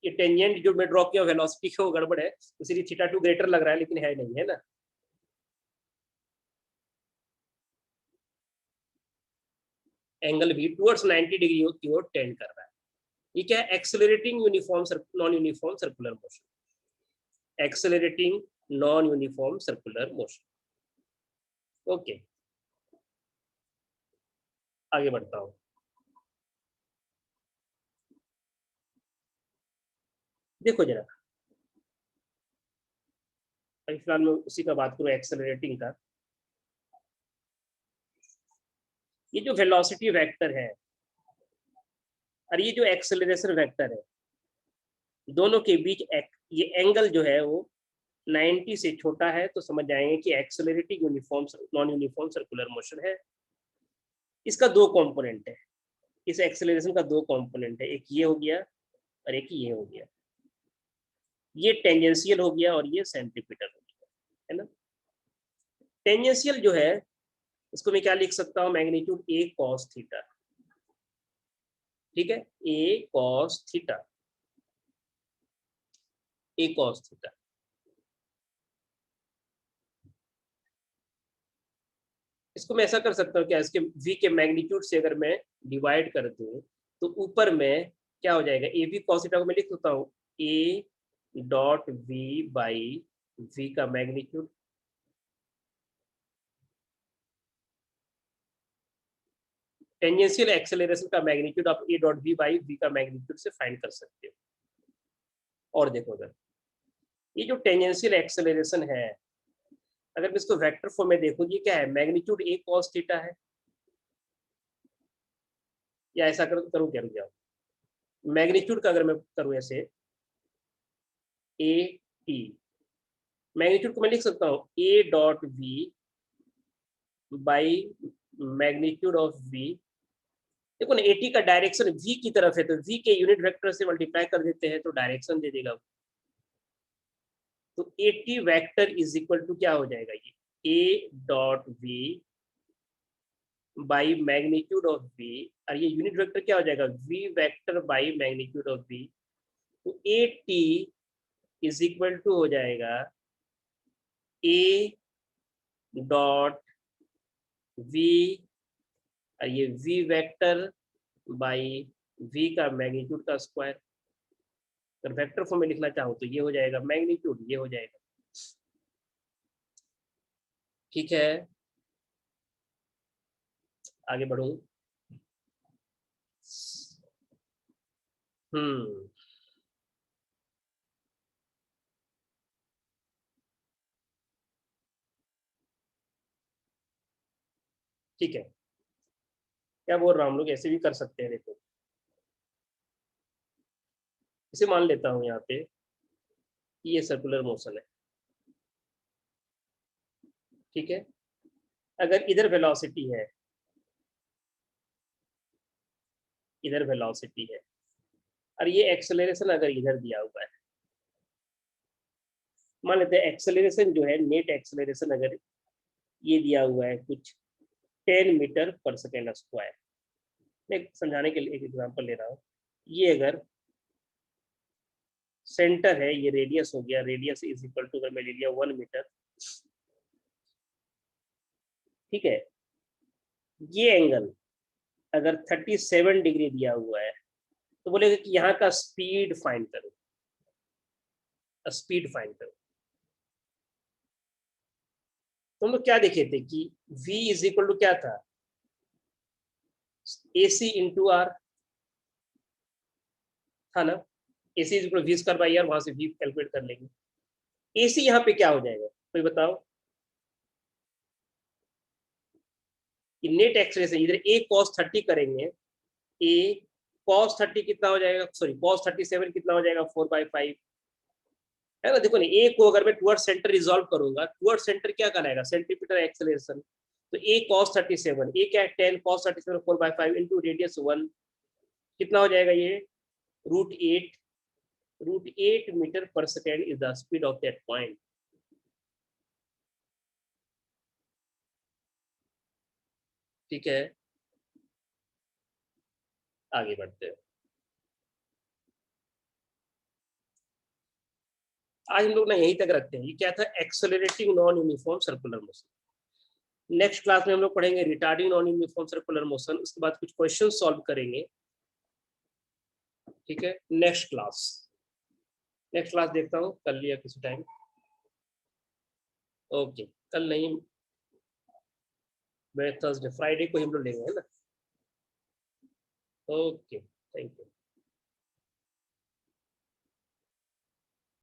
ये टेंजेंट जो मैं ड्रॉ किया वेलोसिटी का वो गड़बड़ है, इसलिए थीटा टू ग्रेटर लग रहा है, लेकिन है नहीं, है ना। एंगल भी टुवर्ड्स 90 डिग्री की ओर टेंड कर रहा है। ये क्या है, accelerating uniform non uniform circular motion, accelerating non uniform circular motion. Okay, आगे बढ़ता हूँ। देखो जरा, अभी फिलहाल मैं उसी का बात करूँ, एक्सेलरेटिंग का। ये जो वेलोसिटी वेक्टर है और ये जो एक्सेलरेशन वेक्टर है, दोनों के बीच ये एंगल जो है वो 90 से छोटा है, तो समझ जाएंगे कि accelerating uniform non uniform circular motion है। इसका दो कंपोनेंट है, इस एक्सेलरेशन का दो कंपोनेंट है, एक ये हो गया और एक ये हो गया, ये टेंजेंशियल हो गया और ये सेंट्रीपिटल हो गया, है ना। टेंजेंशियल जो है, इसको मैं क्या लिख सकता हूँ, मैग्नीट्यूड ए कॉस थीटा, ठीक है, ए कॉस थीटा, ए कॉस थीटा। इसको मैं ऐसा कर सकता हूँ क्या, इसके v के मैग्नीट्यूड से अगर मैं डिवाइड कर दूं, तो ऊपर में क्या हो जाएगा, ए वी कॉस थीटा को मैं लिख सकता हूँ a dot v by v का मैग्नीट्यूड, टेंजेंशियल एक्सेलरेशन का मैग्नीट्यूड आप a dot v by v का मैग्नीट्यूड से फाइंड कर सकते हो। और देखो अगर ये जो टेंजेंशियल एक्सेलरेशन है, अगर मैं इसको वेक्टर फॉर्म में देखूँ, ये क्या है, मैग्नीट्यूड ए कॉस थीटा है, या ऐसा करूँ क्या, रुक जाओ, मैग्नीट्यूड का अगर मैं करूँ ऐसे ए टी, मैग्नीट्यूड को मैं लिख सकता हूँ a dot v by magnitude of v. देखो ना, एटी का डायरेक्शन वी की तरफ है, तो वी के यूनिट वेक्टर से मल्टीप्लाई कर देते हैं तो डायरेक्शन दे देगा। तो a t vector is equal to क्या हो जाएगा, ये a dot v by magnitude of v, और ये यूनिट वेक्टर क्या हो जाएगा, v vector by magnitude of v. तो a t is equal to हो जाएगा ए डॉट वी, और ये वी वेक्टर बाई वी का मैग्नीट्यूड का स्क्वायर। अगर वेक्टर फॉर्म में लिखना चाहो तो ये हो जाएगा मैग्नीट्यूड, ये हो जाएगा, ठीक है। आगे बढ़ू। हम्म, ठीक है, क्या बोल रहा हूँ, हम लोग ऐसे भी कर सकते हैं। देखो, इसे मान लेता हूँ यहाँ पे ये सर्कुलर मोशन है, ठीक है। अगर इधर वेलोसिटी है, इधर वेलोसिटी है, और ये एक्सेलरेशन अगर इधर दिया हुआ है, मान लेते हैं एक्सेलरेशन जो है, नेट एक्सेलरेशन अगर ये दिया हुआ है कुछ 10 मीटर पर सेकेंड स्क्वायर। मैं समझाने के लिए एक एग्जांपल ले रहा हूँ। ये अगर सेंटर है, ये रेडियस हो गया, रेडियस इज इक्वल टू, अगर मैं ले लिया 1 मीटर, ठीक है। ये एंगल अगर 37 डिग्री दिया हुआ है, तो बोलेगा कि यहाँ का स्पीड फाइंड करो, स्पीड फाइंड करो। तो हम लोग क्या देखे थे कि v इज इक्वल टू क्या था, AC इंटू आर था ना, AC is equal v square by r, वहां से v कैलकुलेट कर लेंगे। AC यहाँ पे क्या हो जाएगा, कोई बताओ, कि नेट एक्सेलरेशन इधर a cos 30 करेंगे, a cos 30 कितना हो जाएगा, सॉरी cos 37 कितना हो जाएगा, 4/5 है ना। देखो ना, ए को अगर मैं टुवर्ड सेंटर रिजॉल्व करूंगा, टुवर्ड सेंटर क्या कहलाएगा, सेंट्रीपिटल एक्सेलरेशन। तो a cos 37, a क्या है, 10 cos 37 4/5 इंटू रेडियस 1, कितना हो जाएगा ये, √8, √8 मीटर पर second is the speed of that point, ठीक है। आगे बढ़ते हैं। आज हम लोग ना यहीं तक रखते हैं। ये क्या था, accelerating non uniform circular motion. Next class में हम लोग पढ़ेंगे retarding non uniform circular motion, उसके बाद कुछ क्वेश्चन सॉल्व करेंगे, ठीक है। नेक्स्ट क्लास देखता हूँ कल या किसी टाइम, ओके। कल नहीं, मैं थर्सडे फ्राइडे को ही हम लोग लेंगे, है ना। Okay, thank you.